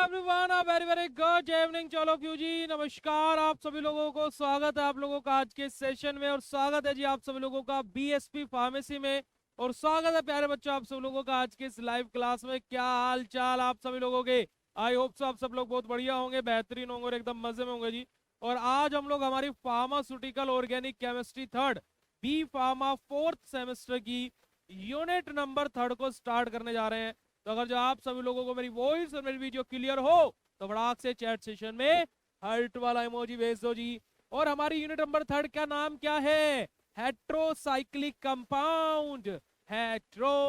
Everyone, a very very good evening all of you ji. नमस्कार आप सभी लोगों को, स्वागत है आप लोगों का आज के सेशन में और स्वागत है जी आप सभी लोगों का बीएसपी फार्मेसी में। और स्वागत है प्यारे बच्चों आप सब लोगों का आज के इस लाइव क्लास में। क्या हाल चाल आप सभी लोगों के? आई होप सो आप सब लोग बहुत बढ़िया होंगे, बेहतरीन होंगे और एकदम मजे में होंगे जी। और आज हम लोग हमारी pharmaceutical organic chemistry third B pharma fourth semester की यूनिट नंबर थर्ड को स्टार्ट करने जा रहे हैं। तो अगर जो आप सभी लोगों को मेरी वॉइस और मेरी वीडियो क्लियर हो तो फटाक से चैट सेशन में हार्ट वाला इमोजी भेज दो जी। और हमारी यूनिट नंबर थर्ड का नाम क्या है? Heterocyclic compound. Heterocyclic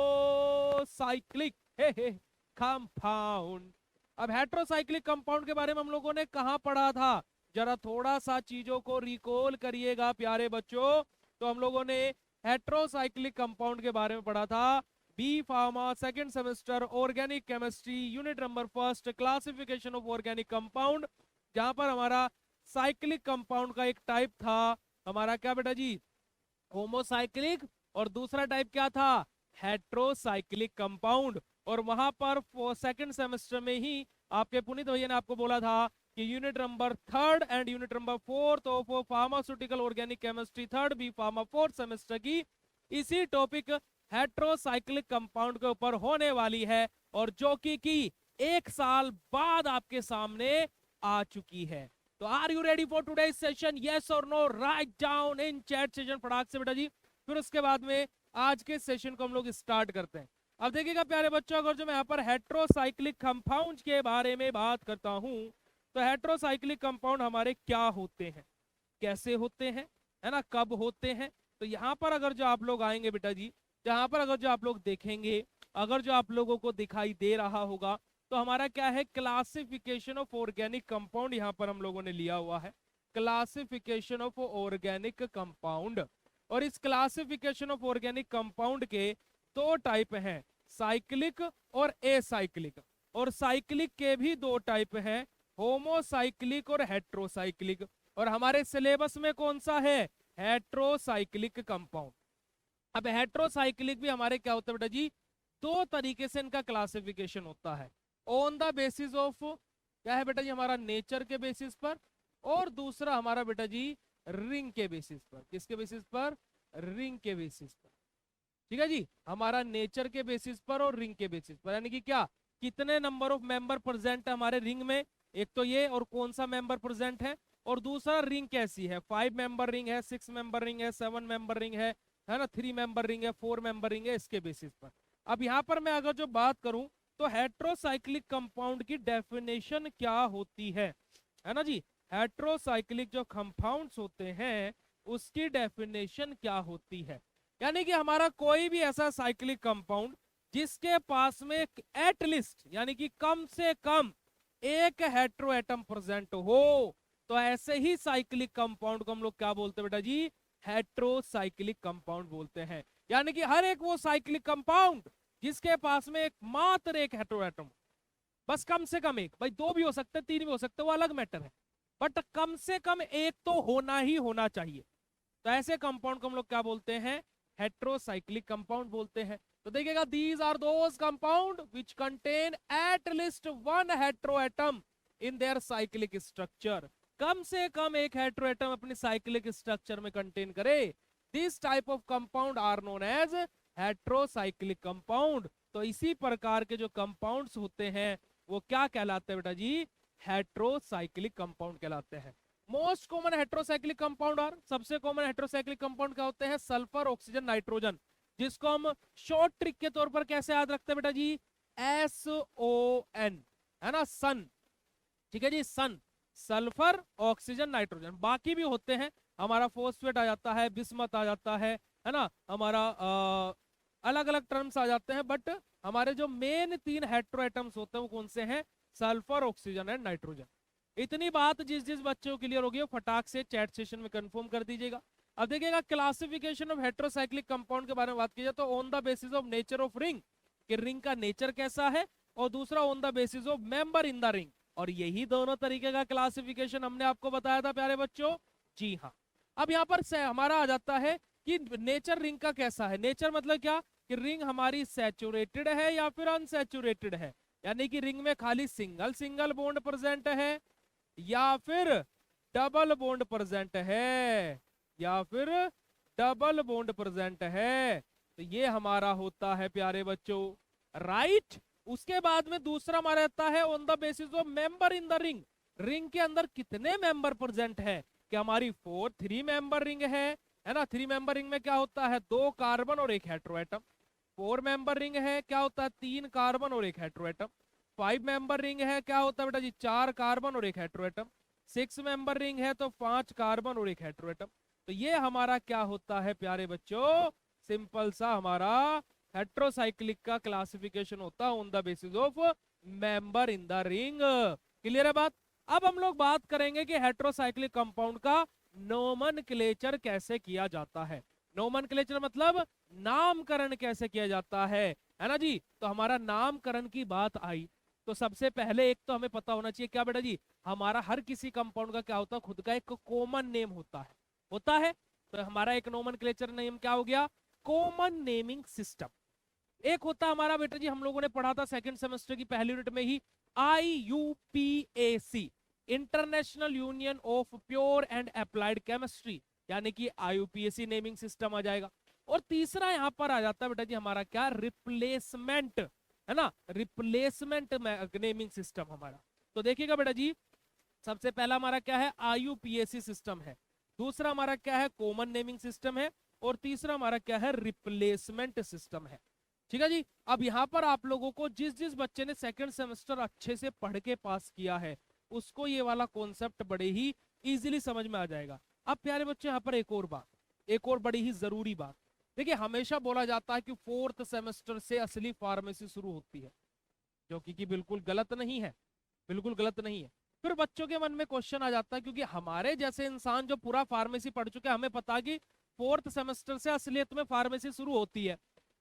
compound. अब हेट्रोसाइक्लिक कंपाउंड के बारे में हम लोगों ने कहा पढ़ा था? जरा थोड़ा सा चीजों को रिकॉल करिएगा प्यारे बच्चों। तो हम लोगों ने हेट्रोसाइक्लिक कंपाउंड के बारे में पढ़ा था B pharma second semester organic chemistry unit number first classification of organic compound, जहां पर हमारा साइक्लिक कंपाउंड का एक टाइप था हमारा क्या बेटा जी? होमोसाइक्लिक। और दूसरा टाइप क्या था? Heterocyclic compound. और वहां पर सेकंड सेमेस्टर में ही आपके पुनीत भैया ने आपको बोला था कि unit number third and unit number fourth of pharmaceutical organic chemistry third B pharma fourth semester की इसी टॉपिक हेट्रोसाइक्लिक कंपाउंड के ऊपर होने वाली है, और जो कि एक साल बाद आपके सामने आ चुकी है। तो are you ready for today session? Yes और no? Write down in chat session फटाक से बेटा जी। फिर उसके बाद में आज के सेशन को हम लोग स्टार्ट करते हैं। अब देखिएगा प्यारे बच्चों, अगर जो मैं यहाँ पर हेट्रोसाइक्लिक कंपाउंड के बारे में बात करता हूं तो हेट्रोसाइक्लिक कंपाउंड हमारे क्या होते हैं, कैसे होते हैं, है ना, कब होते हैं? तो यहाँ पर अगर जो आप लोग आएंगे बेटा जी, यहाँ पर अगर जो आप लोग देखेंगे, अगर जो आप लोगों को दिखाई दे रहा होगा तो हमारा क्या है? क्लासिफिकेशन ऑफ ऑर्गेनिक कंपाउंड यहाँ पर हम लोगों ने लिया हुआ है। Classification of organic compound. और इस क्लासिफिकेशन ऑफ ऑर्गेनिक कंपाउंड के दो टाइप हैं, साइक्लिक और एसाइक्लिक। और साइक्लिक के भी दो टाइप हैं, होमोसाइक्लिक और हेट्रोसाइक्लिक। और हमारे सिलेबस में कौन सा है? Heterocyclic compound. अब हेट्रोसाइक्लिक भी हमारे क्या होता है बेटा जी? दो तरीके से इनका क्लासिफिकेशन होता है, ऑन द बेसिस ऑफ क्या है बेटा जी? हमारा नेचर के बेसिस पर, और दूसरा हमारा बेटा जी रिंग के बेसिस पर। किसके बेसिस पर? रिंग के बेसिस पर। ठीक है जी, हमारा नेचर के बेसिस पर और रिंग के बेसिस पर। यानी कि क्या, कितने नंबर ऑफ मेंबर प्रेजेंट है हमारे रिंग में, एक तो ये, और कौन सा मेंबर प्रेजेंट है, और दूसरा रिंग कैसी है, 5 मेंबर रिंग है, 6 मेंबर रिंग है, 7 मेंबर रिंग है ना, 3 मेंबर रिंग है, 4 मेंबर रिंग है, इसके बेसिस पर। अब यहाँ पर मैं अगर जो बात करूं तो हेट्रोसाइक्लिक कंपाउंड की डेफिनेशन क्या होती है ना जी? हेट्रोसाइक्लिक जो कंपाउंड्स होते हैं उसकी डेफिनेशन क्या होती है? यानी कि हमारा कोई भी ऐसा साइक्लिक कंपाउंड जिसके पास में एटलीस्ट यानी कि कम से कम एक हेट्रो एटम प्रेजेंट हो, तो ऐसे ही साइक्लिक कंपाउंड को हम लोग क्या बोलते हैं बेटा जी? हेट्रोसाइक्लिक कंपाउंड बोलते हैं। यानी कि हर एक वो साइक्लिक कंपाउंड जिसके पास में एक मात्र एक हेट्रो एटम, बस कम से कम एक, भाई 2 भी हो सकते, 3 भी हो सकते, वो अलग मैटर है, बट कम से कम एक तो होना ही होना चाहिए। तो ऐसे कंपाउंड को हम लोग क्या बोलते हैं? हेट्रोसाइक्लिक कंपाउंड बोलते हैं। तो देखिएगा, these are those compound which contain at least one hetero atom in their cyclic structure. कम से कम एक हेट्रो एटम अपनी साइक्लिक स्ट्रक्चर में कंटेन करे। This type of compound are known as heterocyclic compound. तो इसी प्रकार के जो कंपाउंड्स होते हैं वो क्या कहलाते हैं बेटा जी? हेट्रोसाइक्लिक कंपाउंड कहलाते हैं। मोस्ट कॉमन हेट्रोसाइक्लिक कंपाउंड और सबसे कॉमन हेट्रोसाइक्लिक कंपाउंड क्या होते हैं? सल्फर, ऑक्सीजन, नाइट्रोजन, जिसको हम शॉर्ट ट्रिक के तौर पर कैसे याद रखते हैं बेटा जी? SON, है ना, सन। ठीक है जी, सन, सल्फर, ऑक्सीजन, नाइट्रोजन। बाकी भी होते हैं, हमारा फॉस्फेट आ जाता है, बिस्मत आ जाता है ना, हमारा अलग अलग टर्म्स आ जाते हैं, बट हमारे जो मेन 3 हेट्रो एटम्स होते हैं वो कौन से हैं? Sulphur, oxygen and nitrogen. इतनी बात जिस जिस बच्चे को क्लियर होगी फटाक से चैट सेशन में कंफर्म कर दीजिएगा। अब देखिएगा, क्लासिफिकेशन ऑफ हेट्रोसाइक्लिक कंपाउंड के बारे में बात की जाए तो on the basis of nature of ring, कि रिंग का नेचर कैसा है, और दूसरा on the basis of member in the ring. और यही दोनों तरीके का क्लासिफिकेशन हमने आपको बताया था प्यारे बच्चों। जी हाँ। अब यहाँ पर हमारा आ जाता है कि नेचर रिंग का कैसा है। नेचर मतलब क्या, कि रिंग हमारी सैचुरेटेड है या फिर अनसैचुरेटेड है। यानी कि रिंग में खाली सिंगल सिंगल बॉन्ड प्रेजेंट है या फिर डबल बॉन्ड प्रेजेंट है, या फिर डबल बॉन्ड प्रेजेंट है, तो ये हमारा होता है प्यारे बच्चों राइट। उसके बाद में दूसरा हमारा रहता है on the basis of member in the ring, ring के अंदर कितने मेंबर प्रेजेंट है, कि हमारी 3 मेंबर रिंग है ना। 3 मेंबर रिंग में क्या होता है, 2 कार्बन और 1 हेट्रोएटम। 4 मेंबर रिंग है, क्या होता है, 3 कार्बन और 1 हेट्रोएटम। 5 मेंबर रिंग है, क्या होता है बेटा जी, 4 कार्बन और 1 हेट्रोएटम। 6 मेंबर रिंग है तो 5 कार्बन और 1 हेट्रोएटम। तो ये हमारा क्या होता है प्यारे बच्चों, सिंपल सा हमारा हेट्रोसाइक्लिक का क्लासिफिकेशन होता है on the basis of member in the ring. Clear है बात। अब हम लोग बात करेंगे कि हेट्रोसाइक्लिक कंपाउंड का नोमेनक्लेचर कैसे किया जाता है। नोमेनक्लेचर मतलब नामकरण कैसे किया जाता है ना जी। तो हमारा नामकरण की बात आई तो सबसे पहले एक तो हमें पता होना चाहिए क्या बेटा जी, हमारा हर किसी कंपाउंड का क्या होता है, खुद का एक कॉमन नेम होता है। तो हमारा एक नोमेनक्लेचर नेम क्या हो गया, कॉमन नेमिंग सिस्टम। एक होता हमारा बेटा जी, हम लोगों ने पढ़ा था सेकंड सेमेस्टर की पहली यूनिट में ही, IUPAC, international union of pure and applied chemistry, यानी कि IUPAC नेमिंग सिस्टम आ जाएगा। और तीसरा यहां पर आ जाता है बेटा जी हमारा क्या, रिप्लेसमेंट, है ना, रिप्लेसमेंट नेमिंग सिस्टम हमारा। तो देखिएगा बेटा जी, सबसे पहला हमारा क्या है, IUPAC सिस्टम है, दूसरा हमारा क्या है, कॉमन नेमिंग सिस्टम है, और तीसरा हमारा क्या है, रिप्लेसमेंट सिस्टम है। ठीक है जी। अब यहाँ पर आप लोगों को जिस जिस बच्चे ने सेकंड सेमेस्टर अच्छे से पढ़ के पास किया है उसको ये वाला कॉन्सेप्ट बड़े ही इजीली समझ में आ जाएगा। अब प्यारे बच्चे यहाँ पर एक और बात, एक और बड़ी ही जरूरी बात, देखिए हमेशा बोला जाता है कि 4th सेमेस्टर से असली फार्मेसी शुरू होती है, जो कि बिल्कुल गलत नहीं है, बिल्कुल गलत नहीं है। फिर बच्चों के मन में क्वेश्चन आ जाता है, क्योंकि हमारे जैसे इंसान जो पूरा फार्मेसी पढ़ चुके हैं हमें पता कि 4th सेमेस्टर से असलियत में फार्मेसी शुरू होती है।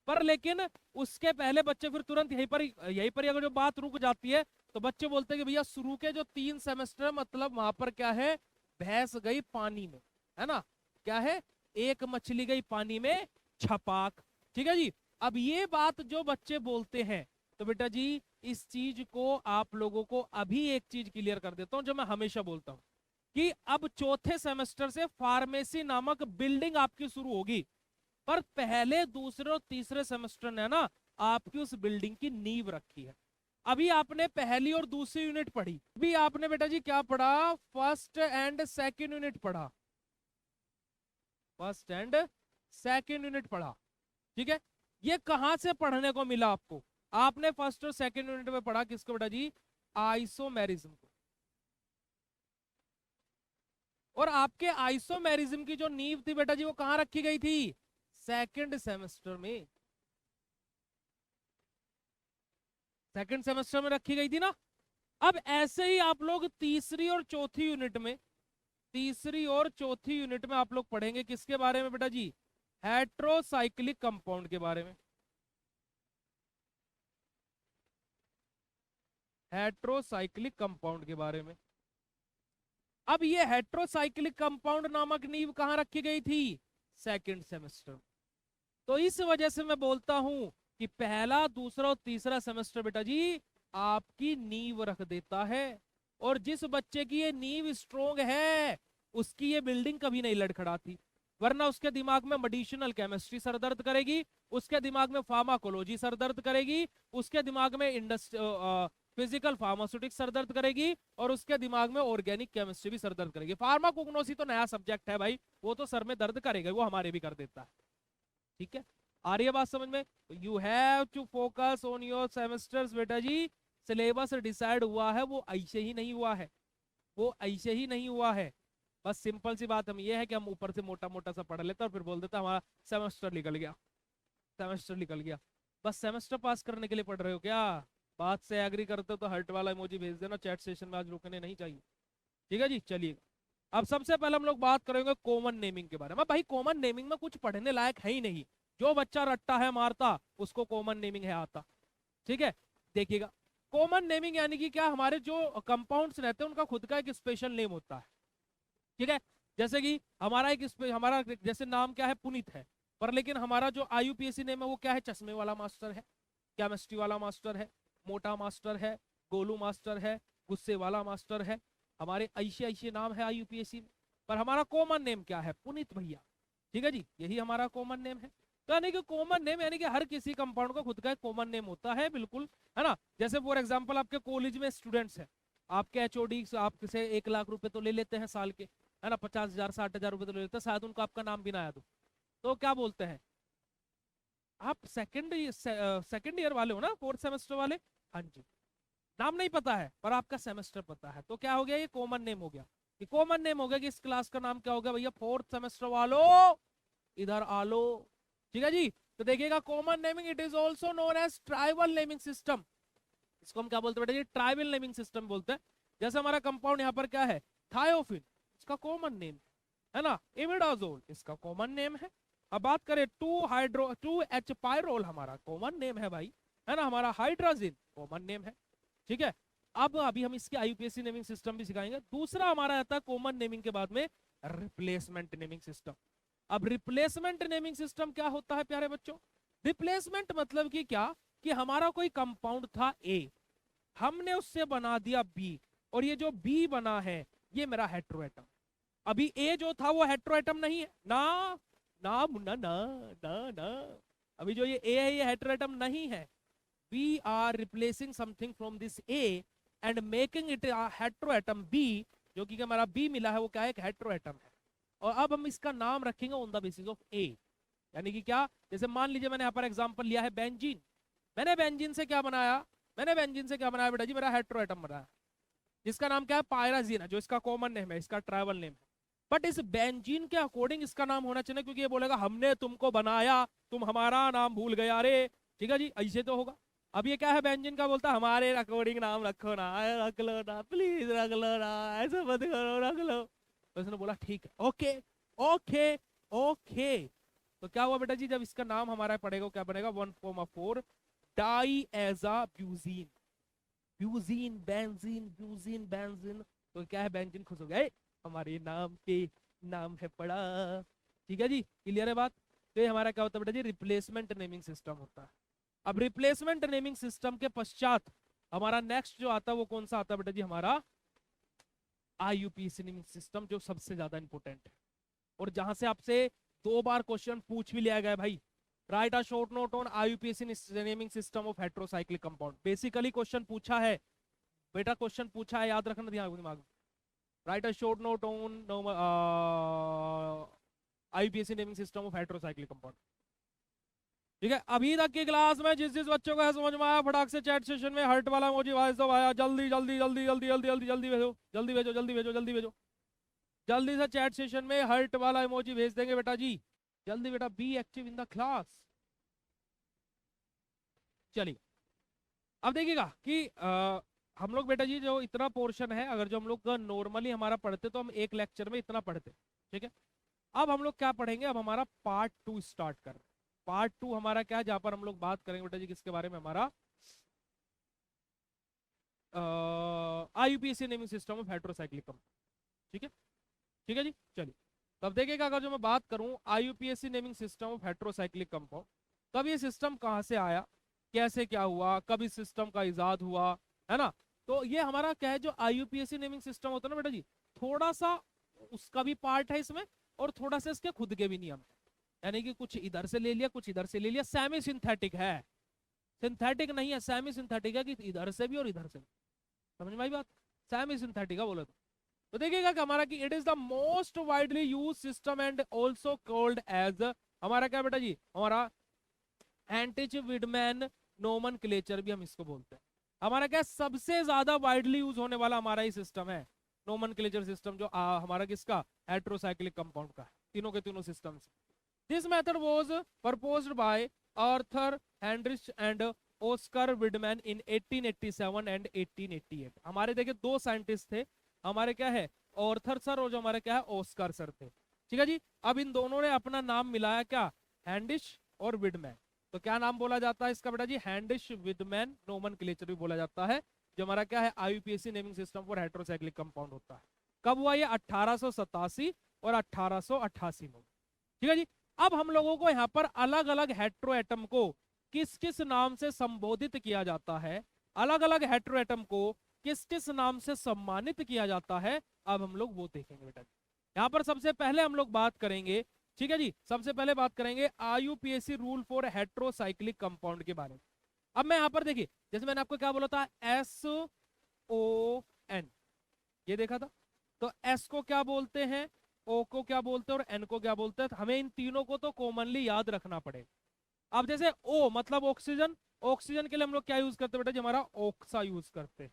पर लेकिन उसके पहले बच्चे फिर तुरंत यहीं पर अगर जो बात रुक जाती है तो बच्चे बोलते हैं कि भैया शुरू के जो 3 सेमेस्टर मतलब वहां पर क्या है, भैंस गई पानी में, है ना, क्या है, एक मछली गई पानी में छपाक। ठीक है जी। अब ये बात जो बच्चे बोलते हैं तो बेटा जी इस चीज को आप लोगों को अभी एक चीज क्लियर कर देता हूं जो मैं हमेशा बोलता हूं, कि अब चौथे सेमेस्टर से फार्मेसी नामक बिल्डिंग आपकी शुरू होगी, पर पहले दूसरे और तीसरे सेमेस्टर ने ना आपकी उस बिल्डिंग की नींव रखी है। अभी आपने पहली और दूसरी यूनिट पढ़ी, अभी आपने बेटा जी क्या पढ़ा, फर्स्ट एंड सेकंड यूनिट पढ़ा, फर्स्ट एंड सेकंड यूनिट पढ़ा। ठीक है, ये कहां से पढ़ने को मिला आपको, आपने फर्स्ट और सेकंड यूनिट में पढ़ा किसको बेटा जी, आइसोमेरिज्म को। और आपके आइसोमेरिज्म की जो नींव थी बेटा जी वो कहां रखी गई थी, सेकंड सेमेस्टर में, सेकंड सेमेस्टर में रखी गई थी ना। अब ऐसे ही आप लोग तीसरी और चौथी यूनिट में, तीसरी और चौथी यूनिट में आप लोग पढ़ेंगे किसके बारे में बेटा जी, हेट्रोसाइक्लिक कंपाउंड के बारे में, हेट्रोसाइक्लिक कंपाउंड के बारे में। अब ये हेट्रोसाइक्लिक कंपाउंड नामक नींव कहां रखी गई थी, सेकंड सेमेस्टर। तो इस वजह से मैं बोलता हूं कि पहला दूसरा और तीसरा सेमेस्टर बेटा जी आपकी नींव रख देता है, और जिस बच्चे की ये नींव स्ट्रोंग है उसकी ये बिल्डिंग कभी नहीं लड़खड़ाती, वरना उसके दिमाग में मेडिसिनल केमिस्ट्री सर दर्द करेगी, उसके दिमाग में फार्माकोलॉजी सर दर्द करेगी, उसके दिमाग में फिजिकल फार्मास्यूटिक्स सर दर्द करेगी, और उसके दिमाग में ऑर्गेनिक केमिस्ट्री भी सर दर्द करेगी। फार्माकोग्नोसी तो नया सब्जेक्ट है भाई, वो तो सर में दर्द करेगा, वो हमारे भी कर देता है। ठीक है, आ रही है बात समझ में। You have to focus on your semesters बेटा जी, सिलेबस डिसाइड हुआ है वो ऐसे ही नहीं हुआ है, वो ऐसे ही नहीं हुआ है। बस सिंपल सी बात हम ये है कि हम ऊपर से मोटा मोटा सा पढ़ लेते हैं और फिर बोल देते हमारा सेमेस्टर निकल गया, सेमेस्टर निकल गया। बस सेमेस्टर पास करने के लिए पढ़ रहे हो क्या, बात से एग्री करते हो तो हर्ट वाला इमोजी भेज देना चैट सेशन में, आज रुकने नहीं चाहिए। ठीक है जी, चलिए अब सबसे पहले हम लोग बात करेंगे कॉमन नेमिंग के बारे में। भाई कॉमन नेमिंग में कुछ पढ़ने लायक है ही नहीं, जो बच्चा रट्टा है मारता उसको कॉमन नेमिंग है आता। ठीक है, देखिएगा कॉमन नेमिंग यानी कि क्या, हमारे जो कंपाउंड्स रहते हैं उनका खुद का एक स्पेशल नेम होता है। ठीक है, जैसे कि हमारा जैसे नाम क्या है, पुनीत है, पर लेकिन हमारा जो IUPAC नेम है वो क्या है, चश्मे वाला मास्टर है, केमिस्ट्री वाला मास्टर है। मोटा मास्टर है, गोलू मास्टर है, गुस्से वाला मास्टर है, हमारे ऐसे ऐसे नाम है IUPAC में। पर हमारा कॉमन नेम क्या है? पुनीत भैया। ठीक है जी, यही हमारा कॉमन नेम है। तो यानी कि कॉमन नेम यानी कि हर किसी कंपाउंड का खुद का एक कॉमन नेम होता है, बिल्कुल, है ना। जैसे फॉर एग्जांपल आपके कॉलेज में स्टूडेंट्स हैं, आपके HOD आपसे 1 लाख रुपए तो ले लेते हैं साल के, है ना, 50,000 60,000 रुपए तो ले लेते हैं, शायद उनको आपका नाम भी ना याद हो, तो क्या बोलते हैं आप? सेकंड ईयर वाले हो ना, 4th सेमेस्टर वाले? हाँ जी, नाम नहीं पता है पर आपका सेमेस्टर पता है, तो क्या हो गया? ये कॉमन नेम हो गया। ये कॉमन नेम हो गया कि इस क्लास का नाम क्या हो गया भैया? 4th सेमेस्टर वालों इधर आ लो। ठीक है जी। तो देखिएगा, common naming it is also known as tribal naming system. इसको हम क्या बोलते हैं बेटा जी? ट्राइबल नेमिंग सिस्टम बोलते हैं। जैसे हमारा कंपाउंड यहाँ पर क्या है? थायोफिन, इसका कॉमन नेम है ना। इमिडाजोल इसका कॉमन नेम है। अब बात करें 2H पायरोल, हमारा कॉमन नेम है भाई, है ना। हमारा हाइड्रोजिन कॉमन नेम है। ठीक है। अब अभी हम इसके IUPAC नेमिंग सिस्टम भी सिखाएंगे। दूसरा हमारा आता है कॉमन नेमिंग के बाद में रिप्लेसमेंट नेमिंग सिस्टम। अब रिप्लेसमेंट नेमिंग सिस्टम क्या होता है प्यारे बच्चों? रिप्लेसमेंट मतलब कि क्या, कि हमारा कोई कंपाउंड था A, हमने उससे बना दिया B, और ये जो B बना है ये मेरा हेट्रोएटम। अभी A जो था वो हेट्रोएटम नहीं है ना, ना मुन्ना ना, ना ना। अभी जो ये A है ये हेट्रोएटम नहीं है। We are replacing something from this A and making it a heteroatom B, जो कि हमारा B मिला है वो क्या है? एक हेट्रोएटम है। और अब हम इसका नाम रखेंगे on the basis of A। यानी कि क्या? जैसे मान लीजिए मैंने यहाँ पर एग्जांपल लिया है बेंजीन। मैंने बेंजीन से क्या बनाया? मैंने बेंजीन से क्या बनाया बेटा जी? मेरा हेट्रोएटम बनाया, जिसका नाम क्या है? पायराजीन है, जो इसका कॉमन नेम है, इसका ट्राइबल नेम है। बट इस बेंजीन के अकॉर्डिंग इसका नाम होना चाहिए, क्योंकि ये बोलेगा हमने तुमको बनाया, तुम हमारा नाम भूल गए। अरे ठीक है जी, ऐसे तो होगा। अब ये क्या है? बेंजीन का बोलता है हमारे अकॉर्डिंग नाम रखो ना, रख लो ना, प्लीज रख लो ना, ऐसे मत करो, रख लो। तो उसने बोला ठीक है, ओके ओके ओके। तो क्या हुआ बेटा जी? जब इसका नाम हमारा पड़ेगा क्या बनेगा? 1,4 डाईएजा ब्यूजीन, ब्यूजीन बेंजीन, ब्यूजीन बेंजीन। तो क्या है? बेंजीन खुश हो गए, हमारे नाम पे नाम है पड़ा। ठीक है जी, क्लियर है बात? तो ये हमारा क्या होता है बेटा जी? रिप्लेसमेंट नेमिंग सिस्टम होता है। अब रिप्लेसमेंट नेमिंग सिस्टम के पश्चात हमारा नेक्स्ट जो आता है वो कौन सा आता है बेटा जी? हमारा IUPAC नेमिंग सिस्टम, जो सबसे ज्यादा इंपोर्टेंट है और जहां से आपसे 2 बार क्वेश्चन पूछ भी लिया गया भाई। Right a short note on IUPAC naming system of heterocyclic compound. Basically question पूछा है बेटा, क्वेश्चन पूछा है, याद रखना दिमाग में। Right a short note on IUPAC naming system of heterocyclic compound. ठीक है। अभी तक की क्लास में जिस जिस बच्चों को है समझ में आया, फटाक से चैट सेशन में हर्ट वाला इमोजी वाइस दो भाया, जल्दी जल्दी जल्दी जल्दी जल्दी जल्दी जल्दी भेजो, जल्दी भेजो, जल्दी भेजो, जल्दी भेजो, जल्दी से चैट सेशन में हर्ट वाला इमोजी भेज देंगे बेटा जी, जल्दी बेटा। Be active in the class. चलिए अब देखिएगा कि हम लोग बेटा जी जो इतना पोर्शन है, अगर जो हम लोग नॉर्मली हमारा पढ़ते तो हम एक लेक्चर में इतना पढ़ते, ठीक है। अब हम लोग क्या पढ़ेंगे? अब हमारा पार्ट 2 स्टार्ट कर रहे हैं। पार्ट 2 हमारा क्या है? जहां पर हम लोग बात करेंगे बेटा जी किसके बारे में? हमारा IUPAC naming system of heterocyclic compound. ठीक है, ठीक है जी। चलिए तब देखिएगा, अगर जो मैं बात करूं IUPAC naming system of heterocyclic compound, तब ये सिस्टम कहां से आया, कैसे क्या हुआ, कब इस सिस्टम का इजाद हुआ, है ना। तो ये हमारा क्या है? जो IUPAC नेमिंग सिस्टम होता है ना बेटा जी, थोड़ा सा उसका भी पार्ट है इसमें और थोड़ा सा इसके खुद के भी नियम है। यानी कि कुछ इधर से ले लिया, कुछ इधर से ले लिया। सेमी सिंथेटिक है, सिंथेटिक नहीं है, सेमी सिंथेटिक है कि इधर से भी और इधर से भी। समझ में आई बात? सेमी सिंथेटिक है बोले तो देखिएगा कि हमारा कि it is the most widely use system and also called as, हमारा क्या बेटा जी? हमारा एंटिच विडमैन नोमेनक्लेचर भी हम इसको बोलते हैं। हमारा क्या सबसे ज्यादा वाइडली यूज होने वाला हमारा ही सिस्टम है, नोमेनक्लेचर सिस्टम, जो हमारा किसका? हेट्रोसाइक्लिक कंपाउंड का है, तीनों के तीनों systems. This method was proposed by Arthur Heinrich and Oscar Wiedemann in 1887 and 1888। हमारे देखिए 2 साइंटिस्ट थे, हमारे क्या है? ऑर्थर सर और जो हमारे क्या है? ऑस्कर सर थे। ठीक है जी। अब इन दोनों ने अपना नाम मिलाया क्या? हैंडिश और विडमैन। तो क्या नाम बोला जाता है इसका बेटा जी? हैंडिश विडमैन नोमेनक्लेचर भी बोला जाता है, जो हमारा क्या है? IUPAC naming system for heterocyclic compound होता है। कब हुआ ये? 1887 और 1888 में। ठीक है जी। अब हम लोगों को यहाँ पर अलग अलग हेट्रोएटम को किस किस नाम से संबोधित किया जाता है, अलग अलग हेट्रो एटम को किस किस नाम से सम्मानित किया जाता है, अब हम लोग वो देखेंगे बेटा। यहाँ पर सबसे पहले हम लोग बात करेंगे, ठीक है जी, सबसे पहले बात करेंगे IUPAC rule for heterocyclic compound के बारे में। अब मैं यहाँ पर देखिए, जैसे मैंने आपको क्या बोला था, SO, ये देखा था, तो S को क्या बोलते हैं, O को क्या बोलते हैं और N को क्या बोलते हैं, तो हमें इन तीनों को तो कॉमनली याद रखना पड़ेगा। अब जैसे O मतलब ऑक्सीजन, ऑक्सीजन के लिए हम लोग क्या यूज करते हैं बेटा जी, हमारा ऑक्सा यूज करते हैं,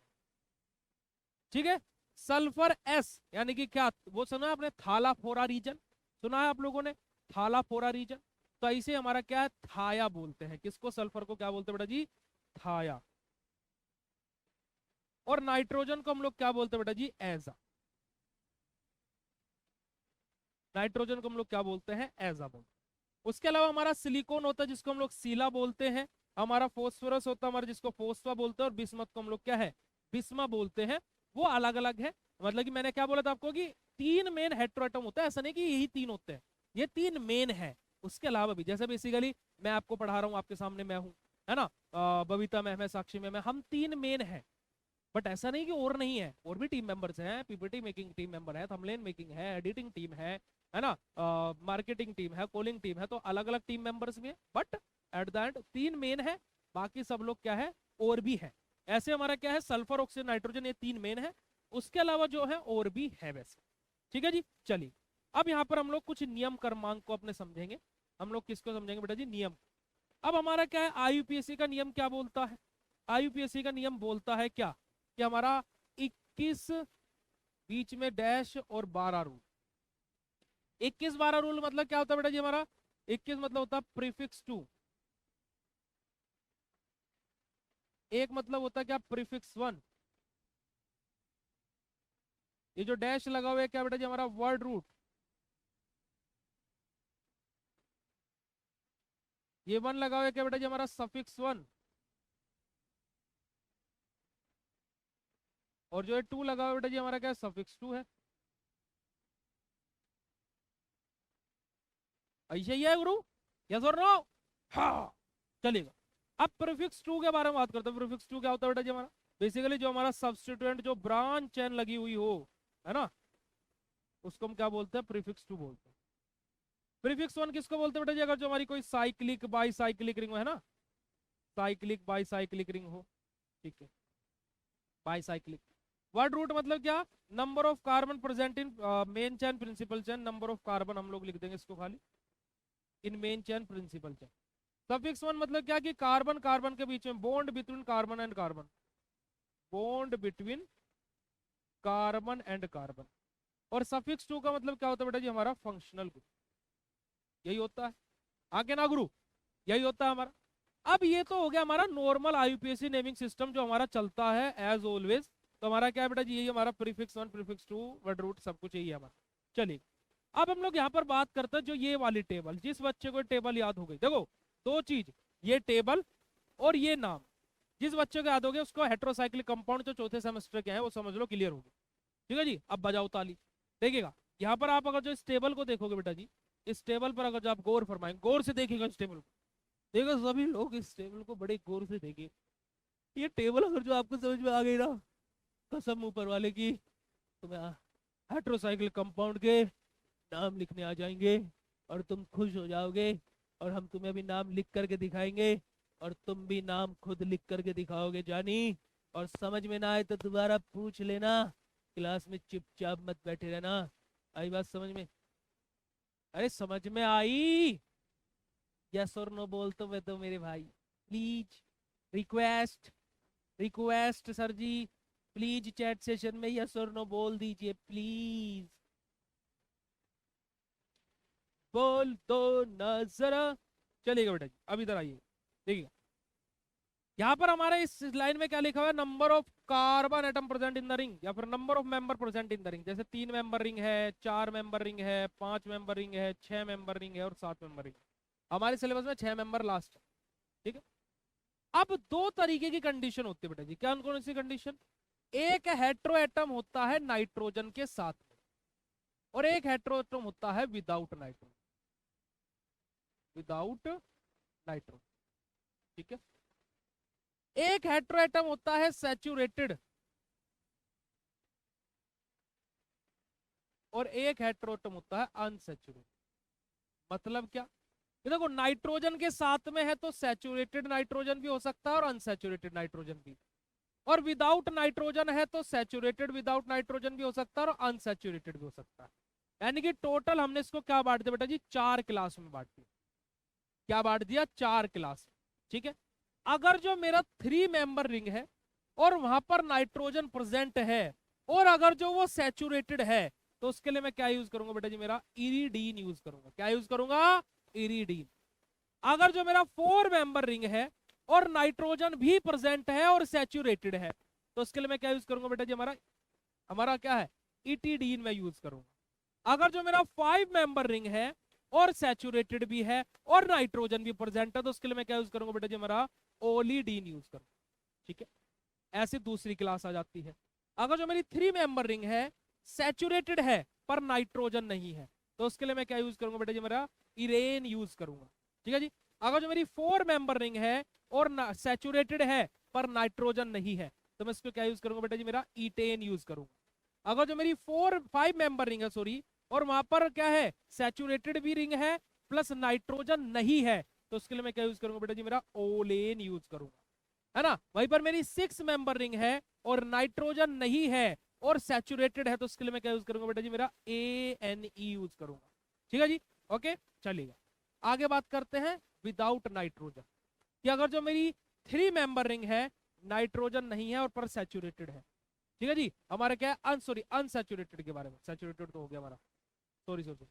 ठीक है। सल्फर S यानी कि क्या, वो सुना है आपने, थालाफोरा रीजन, सुना है आप लोगों ने, थालाफोरा रीजन, तो ऐसे हमारा क्या है, थाया बोलते हैं, किसको, सल्फर को क्या बोलते हैं बेटा जी, थाया। और नाइट्रोजन को हम लोग क्या बोलते हैं बेटा जी, एजा, नाइट्रोजन को हम लोग क्या बोलते हैं, एजा बोलते हैं। उसके अलावा हमारा सिलिकॉन होता है जिसको हम लोग सीला बोलते हैं, हमारा फोस्फोरस होता है हमारा जिसको फोस्फा बोलते हैं, और बिस्मथ को हम लोग क्या है, बिस्मा बोलते हैं। वो अलग अलग है, मतलब कि मैंने क्या बोला था आपको कि तीन मेन हेट्रोएटम होता है, ऐसा नहीं कि यही तीन होते हैं, ये तीन मेन है। उसके अलावा भी जैसे बेसिकली मैं आपको पढ़ा रहा हूँ, आपके सामने मैं हूँ, है ना, बबीता मैम है, साक्षी मैम है, हम तीन मेन है, बट ऐसा नहीं कि और नहीं है, और भी टीम मेंबर्स हैं, पीपीटी मेकिंग टीम मेंबर है, थंबनेल मेकिंग है, एडिटिंग टीम है ना, मार्केटिंग टीम है, कॉलिंग टीम है, तो अलग अलग टीम मेंबर्स भी है, बट एट द एंड तीन मेन है, बाकी सब लोग क्या है, और भी है। ऐसे हमारा क्या है, सल्फर, ऑक्सीजन, नाइट्रोजन, ये तीन मेन है, उसके अलावा जो है और भी है वैसे, ठीक है जी। चलिए, अब यहाँ पर हम लोग कुछ नियम कर्मांक को अपने समझेंगे। हम लोग किसको समझेंगे बेटा जी, नियम। अब हमारा क्या है, आईयूपीएससी का नियम क्या बोलता है, आईयूपीएससी का नियम बोलता है क्या, कि हमारा 21 बीच में डैश और 12 रूल। 21 12 रूल मतलब क्या होता है बेटा जी, हमारा 21 मतलब होता है प्रीफिक्स टू, एक मतलब होता है क्या, प्रीफिक्स वन, ये जो डैश लगा हुआ है क्या बेटा जी, हमारा वर्ड रूट, ये वन लगा हुआ है क्या बेटा जी, हमारा सफिक्स वन, और जो है टू लगा हुआ है बेटा जी, हमारा क्या है, सफिक्स टू है। ऐसे ही है गुरु, यस और नो, हाँ, चलेगा। अब प्रीफिक्स टू के बारे में बात करते हैं। प्रीफिक्स टू क्या होता है बेटा जी, हमारा बेसिकली जो हमारा सब्स्टिट्यूएंट जो ब्रांच चेन लगी हुई हो, है ना, उसको हम क्या बोलते हैं, प्रीफिक्स टू बोलते हैं। प्रीफिक्स वन किसको बोलते हैं बेटा जी, अगर जो हमारी कोई साइक्लिक बाई साइक्लिक रिंग है ना, साइक्लिक बाई साइक्लिक रिंग हो, ठीक है, बाई साइक्लिक। वर्ड रूट मतलब क्या, number of carbon present in main chain principal chain, number of carbon हम लोग लिख देंगे इसको खाली, in main chain principal chain. Suffix one मतलब क्या, कि कार्बन कार्बन के बीच में bond between carbon and carbon, bond between carbon and carbon. और सफिक्स टू का मतलब क्या होता है बेटा जी, हमारा फंक्शनल ग्रुप, यही होता है, आगे ना गुरु, यही होता है हमारा। अब ये तो हो गया हमारा नॉर्मल आईयूपीएससी नेमिंग सिस्टम जो हमारा चलता है एज ऑलवेज। तो हमारा क्या है बेटा जी, यही हमारा prefix one, prefix two, word root, सब कुछ यही है हमारा। चलिए, अब हम लोग यहाँ पर बात करते हैं जो ये वाली टेबल, जिस बच्चे को टेबल याद हो गई, देखो दो चीज, ये टेबल और ये नाम, जिस बच्चे को याद हो गया उसको हेट्रोसाइक्लिक कंपाउंड जो चौथे सेमेस्टर के हैं वो समझ लो क्लियर होगी, ठीक है जी। अब बजाओ ताली। देखिएगा यहाँ पर आप अगर जो इस टेबल को देखोगे बेटा जी, इस टेबल पर अगर जो आप गौर फरमाएंगे, गौर से देखिएगा इस टेबल को, देखो सभी लोग इस टेबल को बड़े गौर से देखिए। ये टेबल अगर जो आपको समझ में आ गई ना, कसम ऊपर वाले की, तुम्हें हेट्रोसाइक्लिक कंपाउंड के नाम लिखने आ जाएंगे और तुम खुश हो जाओगे, और हम तुम्हें भी नाम लिख करके दिखाएंगे, और तुम भी नाम खुद लिख करके दिखाओगे जानी। और समझ में ना आए तो दोबारा पूछ लेना, क्लास में चुपचाप मत बैठे रहना। आई बात समझ में, अरे समझ में आई, यस और नो बोल तो मैं तो मेरे भाई, प्लीज, रिक्वेस्ट, रिक्वेस्ट सर जी, प्लीज चैट सेशन में यस और नो बोल दीजिए प्लीज, बोल दो नजरा। चलिएगा बेटा जी, अब इधर आइए, देखिए यहाँ पर हमारे इस लाइन में क्या लिखा हुआ है, number of carbon atom present in the ring, या फिर number of member present in the ring. जैसे 3 मेंबर रिंग है, 4 मेंबर रिंग है, 5 मेंबर रिंग है, 6 मेंबर रिंग है और 7 मेंबर रिंग। हमारे सिलेबस में 6 मेंबर लास्ट है, ठीक है। अब दो तरीके की कंडीशन होती है बेटा जी, क्या कौन सी कंडीशन, एक हेट्रो एटम होता है नाइट्रोजन के साथ में, और एक हेट्रो एटम होता है विदाउट नाइट्रोजन, विदाउट नाइट्रोजन, ठीक है। एक हेट्रोएटम होता है सैचुरेटेड और एक हेट्रोएटम होता है अनसैचुरेटेड। मतलब क्या? ये देखो, नाइट्रोजन के साथ में है तो सैचुरेटेड नाइट्रोजन भी हो सकता है और अनसैचुरेटेड नाइट्रोजन भी, और विदाउट नाइट्रोजन है तो सैचुरेटेड विदाउट नाइट्रोजन भी हो सकता है और अनसैचुरेटेड भी हो सकता है। यानी कि टोटल हमने इसको क्या बांट दिया बेटा जी? 4 क्लास में बांट दिया। क्या बांट दिया? 4 क्लास। ठीक है। अगर जो मेरा 3 मेंबर रिंग है और वहां पर नाइट्रोजन प्रेजेंट है और अगर जो वो सैचुरेटेड है, तो उसके लिए मैं क्या यूज करूंगा बेटा जी? मेरा इरिडीन यूज करूंगा। क्या यूज करूंगा? इरिडीन। अगर जो मेरा 4 मेंबर रिंग है और नाइट्रोजन भी प्रेजेंट है और सैचुरेटेड है, तो उसके लिए मैं क्या यूज करूंगा बेटा जी? हमारा हमारा क्या है? इटिडीन में यूज करूंगा। अगर जो मेरा 5 मेंबर रिंग है और सैचुरेटेड भी है और नाइट्रोजन भी प्रेजेंट है, तो उसके लिए मैं क्या यूज करूंगा बेटा जी? हमारा ओलिडीन यूज करूंगा। ठीक है। ऐसी दूसरी क्लास आ जाती है। अगर जो मेरी 3 मेंबर रिंग है, सैचुरेटेड है पर नाइट्रोजन नहीं है, तो उसके लिए मैं क्या यूज करूंगा बेटा जी? मेरा इरेन यूज करूंगा। ठीक है जी। अगर जो मेरी 4 मेंबर रिंग है और सैचुरेटेड है पर नाइट्रोजन नहीं है, तो मैं इसको क्या यूज करूंगा बेटा जी? मेरा ईटेन यूज करूंगा। अगर जो मेरी 5 मेंबर रिंग है, सॉरी, और वहां पर क्या है? सैचुरेटेड भी रिंग है प्लस नाइट्रोजन नहीं है, तो उसके लिए मैं क्या यूज करूंगा बेटा जी? मेरा ओलेन यूज करूंगा। है ना? वहीं पर मेरी 6 मेंबर रिंग है और नाइट्रोजन नहीं है और सैचुरेटेड है, तो उसके लिए मैं क्या यूज करूंगा बेटा जी? मेरा ANE यूज करूंगा। ठीक है जी। ओके, चलिएगा आगे बात करते हैं विदाउट नाइट्रोजन कि अगर जो मेरी 3 मेंबर रिंग है, नाइट्रोजन नहीं है और पर सैचुरेटेड है। ठीक है जी। हमारा क्या है? अनसैचुरेटेड के बारे में, सैचुरेटेड तो हो गया हमारा, सॉरी सॉरी,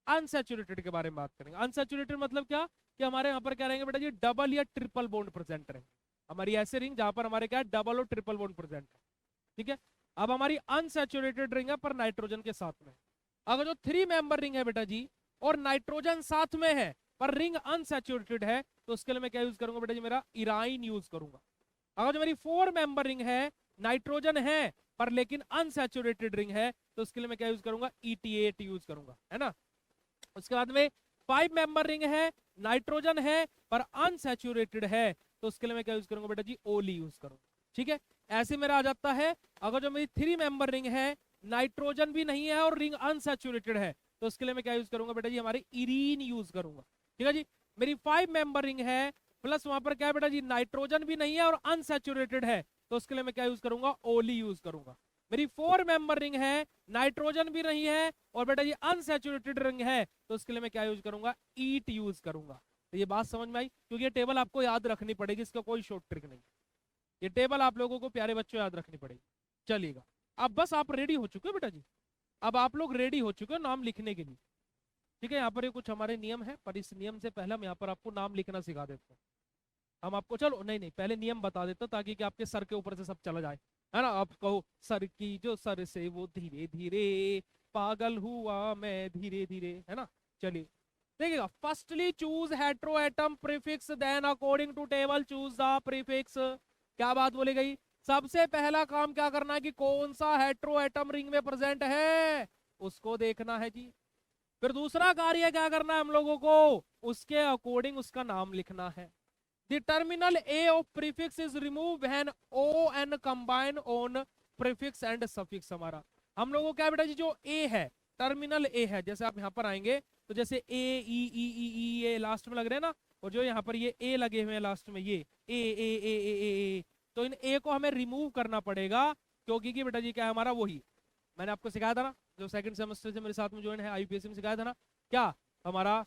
अनसैचुरेटेड के बारे में बात करेंगे। अनसैचुरेटेड मतलब क्या? कि हमारे यहाँ पर क्या रहेंगे बेटा जी? डबल या ट्रिपल बॉन्ड प्रेजेंट रहेंगे। हमारी ऐसे रिंग जहां पर हमारे क्या है? डबल और ट्रिपल बॉन्ड प्रेजेंट है। ठीक है। अब हमारी अनसैचुरेटेड रिंग है पर नाइट्रोजन के साथ में। अगर जो 3 मेंबर रिंग है बेटा जी और नाइट्रोजन साथ में है पर रिंग अनसैचुरेटेड है, तो उसके लिए मैं क्या यूज करूंगा बेटा जी? मेरा इराइन यूज करूंगा। अगर जो मेरी 4 मेंबर रिंग है, नाइट्रोजन है पर लेकिन अनसैचुरेटेड रिंग है, तो उसके लिए मैं क्या यूज करूंगा? ET8 यूज करूंगा। है ना? उसके बाद में 5 मेंबर रिंग है, नाइट्रोजन है पर अनसैचुरेटेड है, तो उसके लिए मैं क्या यूज करूंगा बेटा जी? ओली यूज करूंगा। ठीक है। ऐसे मेरा आ जाता है। अगर जो मेरी 3 मेंबर रिंग है, नाइट्रोजन भी नहीं है और रिंग अनसैचुरेटेड है, तो उसके लिए मैं क्या यूज करूंगा बेटा जी? हमारी इरीन यूज करूंगा। ठीक है जी। मेरी 5 मेंबर रिंग है प्लस वहां पर क्या है बेटा जी? नाइट्रोजन भी नहीं है और अनसैचुरेटेड है, तो उसके लिए मैं क्या यूज करूंगा? ओली यूज करूंगा। मेरी 4 मेंबर रिंग है, नाइट्रोजन भी नहीं है और बेटा ये अनसैचुरेटेड रिंग है, तो उसके लिए मैं क्या यूज करूंगा? ईट यूज करूंगा। तो ये बात समझ में आई? क्योंकि ये टेबल आपको याद रखनी पड़ेगी, इसका कोई शॉर्ट ट्रिक नहीं। ये टेबल आप लोगों को प्यारे बच्चों याद रखनी पड़ेगी। चलिएगा। अब बस आप रेडी हो चुके हो बेटा जी? अब आप लोग रेडी हो चुके हो नाम लिखने के लिए? ठीक है। यहाँ पर ये कुछ हमारे नियम है, पर इस नियम से पहले हम यहाँ पर आपको नाम लिखना सिखा देते हैं। हम आपको, चलो नहीं नहीं, पहले नियम बता देता ताकि कि आपके सर के ऊपर से सब चला जाए। है ना? आप कहो, सर की जो सर से वो धीरे धीरे, पागल हुआ मैं धीरे धीरे। है ना? चलिए देखिएगा। Firstly choose hetero atom prefix, then according to table choose the prefix. क्या बात बोली गई? सबसे पहला काम क्या करना है कि कौन सा हेट्रो एटम रिंग में प्रेजेंट है उसको देखना है जी। फिर दूसरा कार्य क्या करना है हम लोगों को? उसके अकॉर्डिंग उसका नाम लिखना है। The terminal A of prefix is removed when O and combine on prefix and suffix। हमारा हम लोगों को क्या बेटा जी? जो A है, टर्मिनल A है, जैसे आप यहाँ पर आएंगे तो जैसे A E E E E ये लास्ट में लग रहे हैं ना, और जो यहाँ पर ये A लगे हुए हैं लास्ट में, ये A, तो इन A को हमें रिमूव करना पड़ेगा, क्योंकि कि बेटा जी क्या है हमारा? वही मैंने आपको सिखाया था ना, जो सेकंड सेमेस्टर से मेरे साथ में ज्वाइन है IUPAC में, सिखाया था ना क्या हमारा?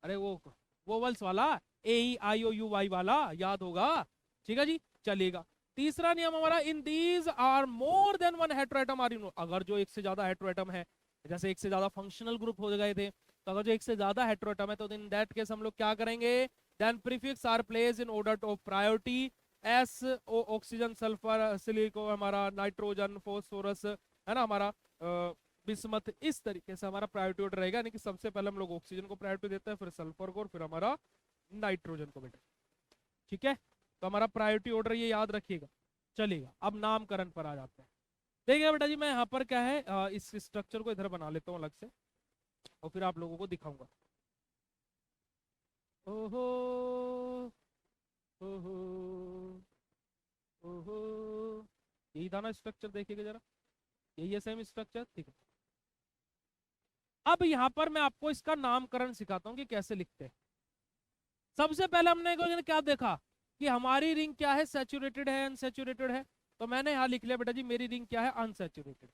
अरे वो वोवल्स वाला, AEIOUY वाला, याद होगा। ठीक है जी। चलेगा। तीसरा नियम हमारा, in these are more than one heteroatom are in. अगर जो एक से ज्यादा हेट्रोएटम है, जैसे एक से ज्यादा फंक्शनल ग्रुप हो गए थे, तो अगर जो एक से ज्यादा हेट्रोएटम है तो इन दैट केस हम लोग क्या करेंगे? Then prefix are place in order of priority. As oxygen, sulphur, silico, हमारा नाइट्रोजन, फॉस्फोरस, है ना, हमारा बिस्मथ, इस तरीके से हमारा प्रायोरिटी ऑर्डर रहेगा। यानी कि सबसे पहले हम लोग ऑक्सीजन को प्रायोरिटी देते हैं, फिर सल्फर को, और फिर हमारा नाइट्रोजन को बेटा। ठीक है। तो हमारा प्रायोरिटी ऑर्डर ये याद रखिएगा। चलेगा। अब नामकरण पर आ जाते हैं। देखिए बेटा जी, मैं यहाँ पर क्या है, इस स्ट्रक्चर को इधर बना लेता हूँ अलग से, और फिर आप लोगों को दिखाऊंगा। ओहो, ओहो ओहो, यही था ना स्ट्रक्चर, देखिएगा जरा, यही है सेम स्ट्रक्चर, ठीक है। अब यहाँ पर मैं आपको इसका नामकरण सिखाता हूँ कि कैसे लिखते हैं। सबसे पहले हमने क्या देखा कि हमारी रिंग क्या है, सैचुरेटेड है अनसैचुरेटेड है। तो मैंने यहाँ लिख लिया बेटा जी, मेरी रिंग क्या है, अनसैचुरेटेड।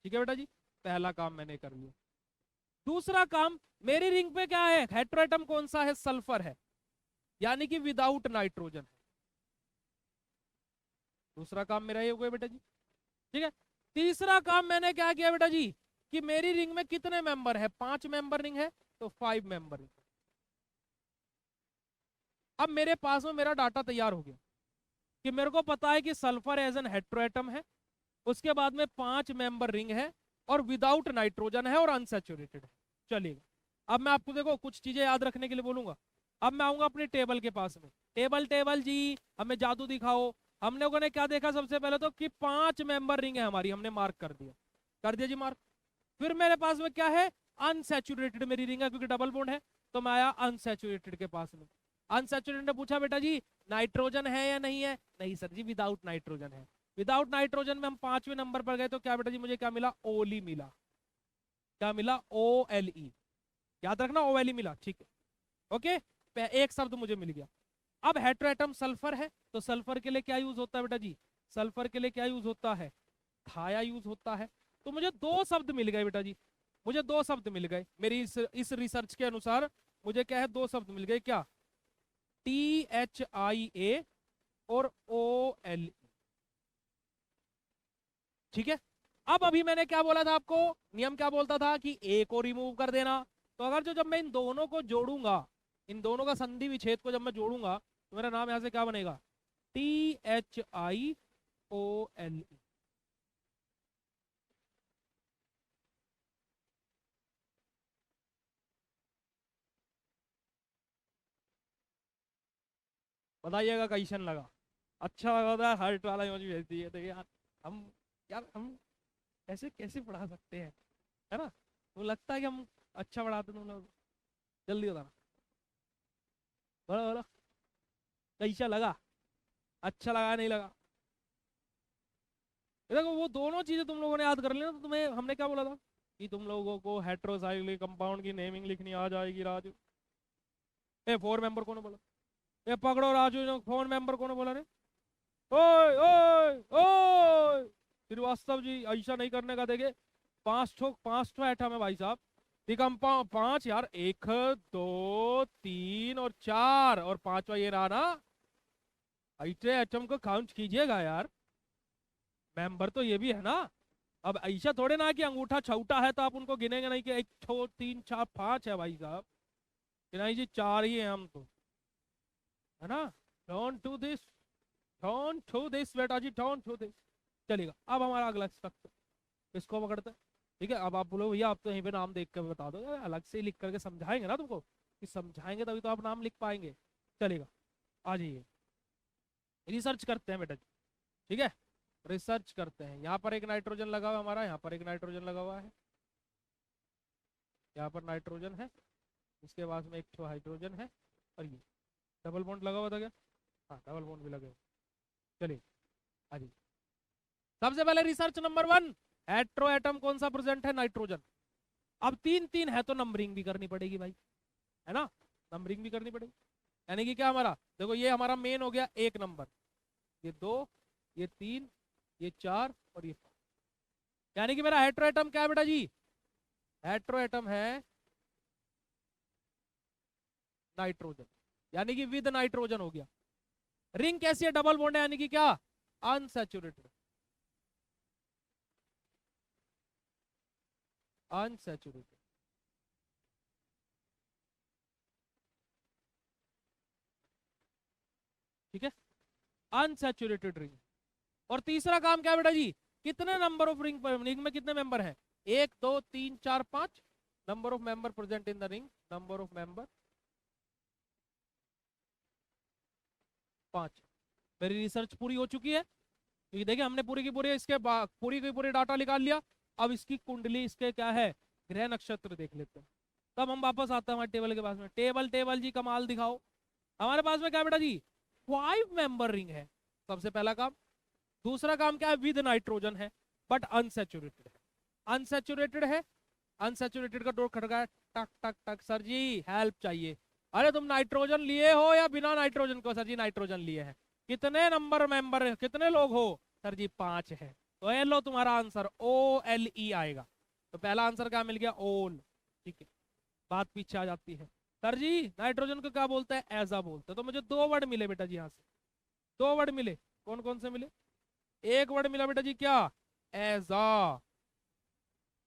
ठीक है बेटा जी, पहला काम मैंने कर लिया। दूसरा काम, मेरी रिंग पे क्या है, हेटेरोएटम कौन सा है, सल्फर है, यानी कि विदाउट नाइट्रोजन। दूसरा काम मेरा ये हो गया बेटा जी, ठीक है। तीसरा काम मैंने क्या किया बेटा जी, कि मेरी रिंग में कितने मेंबर है, 5 मेंबर रिंग है, तो 5 मेंबर रिंग। अब मेरे पास में मेरा डाटा तैयार हो गया कि मेरे को पता है कि सल्फर एज एन हेटेरोएटम है, उसके बाद में 5 मेंबर रिंग है, और विदाउट नाइट्रोजन है, और अनसैचुरेटेड है। चलिए, अब मैं आपको देखो कुछ चीजें याद रखने के लिए बोलूंगा। अब मैं आऊंगा अपनी टेबल के पास में, टेबल टेबल जी हमें जादू दिखाओ। हम लोगों ने क्या देखा सबसे पहले, तो कि 5 मेंबर रिंग है हमारी, हमने मार्क कर दिया जी मार्क। फिर मेरे पास में क्या है, अनसैचुरेटेड मेरी रिंग है, क्योंकि डबल बॉन्ड है, तो मैं आया अनसैचुरेटेड के पास में। अनसैचुरेटेड ने पूछा बेटा जी नाइट्रोजन है या नहीं है, नहीं सर जी विदाउट नाइट्रोजन है। विदाउट नाइट्रोजन में हम 5वें नंबर पर गए, तो क्या बेटा जी मुझे क्या मिला, ओली मिला। क्या मिला, ओ एल ई, याद रखना ओ एल ई मिला, ठीक है, ओके। एक शब्द मुझे मिल गया। अब हेटेरोएटम सल्फर है, तो सल्फर के लिए क्या यूज होता है बेटा जी, सल्फर के लिए क्या यूज होता है, थाया यूज होता है। तो मुझे 2 शब्द मिल गए बेटा जी, मुझे 2 शब्द मिल गए मेरी इस रिसर्च के अनुसार। मुझे क्या है, 2 शब्द मिल गए, क्या, THIA और OLE। ठीक है। अब अभी मैंने क्या बोला था आपको, नियम क्या बोलता था कि ए को रिमूव कर देना। तो अगर जब मैं इन दोनों को जोड़ूंगा, इन दोनों का संधि विच्छेद को जब मैं जोड़ूंगा, तो मेरा नाम यहां से क्या बनेगा, THIOLE। बताइएगा कैसन लगा, अच्छा लगा था, हार्ट वाला इमोजी भेज दिए तो हम हम ऐसे कैसे पढ़ा सकते हैं, है ना। तो लगता है कि हम अच्छा पढ़ाते तुम लोग, जल्दी बताना, बोलो बोलो कैसा लगा, अच्छा लगा नहीं लगा। देखो वो दोनों चीजें तुम लोगों ने याद कर लिया, तो तुम्हें हमने क्या बोला था कि तुम लोगों को हेटेरोसाइक्लिक कंपाउंड की नेमिंग लिखनी आ जाएगी राजू। ए 4 मेंबर कौन बोला, ये पकड़ो राजू, 4 मेंबर कौन बोला रे, ओए ओए ओए श्रीवास्तव जी ऐसा नहीं करने का, देखे 5 ठो एटम है भाई साहब, कंपाउंड 5 यार, 1 2 3 और 4 और 5वां ये रहा ना, ऐसे एटम को काउंट कीजिएगा यार, मेंबर तो ये भी है ना। अब ऐसा थोड़े ना कि अंगूठा छोटा है तो आप उनको गिनेंगे नहीं कि 1 2 3 4 5 है भाई साहब, कि नहीं जी 4 ही है हम तो, है ना। Don't do this, don't do this बेटा जी, डोंट डू दिस। चलेगा, अब हमारा अगला स्ट्रक्चर, इसको पकड़ते हैं। ठीक है, अब आप बोलो भैया आप तो यहीं पे नाम देख कर बता दो, यार अलग से लिख करके समझाएंगे ना तुमको, कि समझाएंगे तभी तो आप नाम लिख पाएंगे। चलेगा, आ जाइए, रिसर्च करते हैं बेटा जी, ठीक है, रिसर्च करते हैं। यहाँ पर एक नाइट्रोजन लगा हुआ है हमारा, यहाँ पर एक नाइट्रोजन लगा हुआ है, यहाँ पर नाइट्रोजन है, इसके बाद में एक तो हाइड्रोजन है, और ये डबल बॉन्ड लगा हुआ था क्या, हाँ डबल बॉन्ड भी लगे हुए। चलिए आ जाइए, सबसे पहले रिसर्च नंबर 1, हेट्रो एटम कौन सा प्रेजेंट है, नाइट्रोजन। अब 3 3 है तो नंबरिंग भी करनी पड़ेगी भाई, है ना, नंबरिंग भी करनी पड़ेगी। यानी कि क्या हमारा, देखो ये हमारा मेन हो गया 1 नंबर, ये 2, ये 3, ये 4 और ये 5। यानी कि मेरा हेट्रो एटम क्या है बेटा जी, हेट्रो एटम है नाइट्रोजन, यानी कि विद नाइट्रोजन हो गया। रिंग कैसी है, डबल बॉन्ड है, यानी कि क्या, अनसैचुरेटेड, अनसैचुरेटेड। ठीक है, अनसैचुरेटेड रिंग। और तीसरा काम क्या है बेटा जी, कितने नंबर ऑफ रिंग, रिंग में कितने मेंबर हैं, 1 2 3 4 5, number of member present in the ring, number of member 5। मेरी रिसर्च पूरी हो चुकी है, क्योंकि देखिए हमने पूरी की पूरी इसके पूरी की पूरी डाटा निकाल लिया। अब इसकी कुंडली, इसके क्या है, ग्रह नक्षत्र देख लेते हैं। तब हम वापस आते हैं हमारे टेबल के पास में। टेबल टेबल जी कमाल दिखाओ। हमारे पास में क्या बेटा जी 5 मेंबर रिंग है, सबसे पहला काम। दूसरा काम क्या है, विद नाइट्रोजन है बट अनसेचुरेटेड है। अनसेचुरेटेड है, अनसेचुरेटेड का डोर खटका है, टक टक टक, सर जी हेल्प चाहिए। अरे तुम नाइट्रोजन लिए हो या बिना नाइट्रोजन को? सर जी नाइट्रोजन लिए हैं। कितने नंबर मेंबर, कितने लोग हो? सर जी 5 है। तो ये लो तुम्हारा आंसर OLE आएगा। तो पहला आंसर क्या मिल गया, ओल। ठीक है, बात पीछे आ जाती है। सर जी नाइट्रोजन को क्या बोलते हैं, एजा बोलते हैं। तो मुझे 2 वर्ड मिले बेटा जी यहाँ से, 2 वर्ड मिले। कौन कौन से मिले? एक वर्ड मिला बेटा जी क्या, एजा।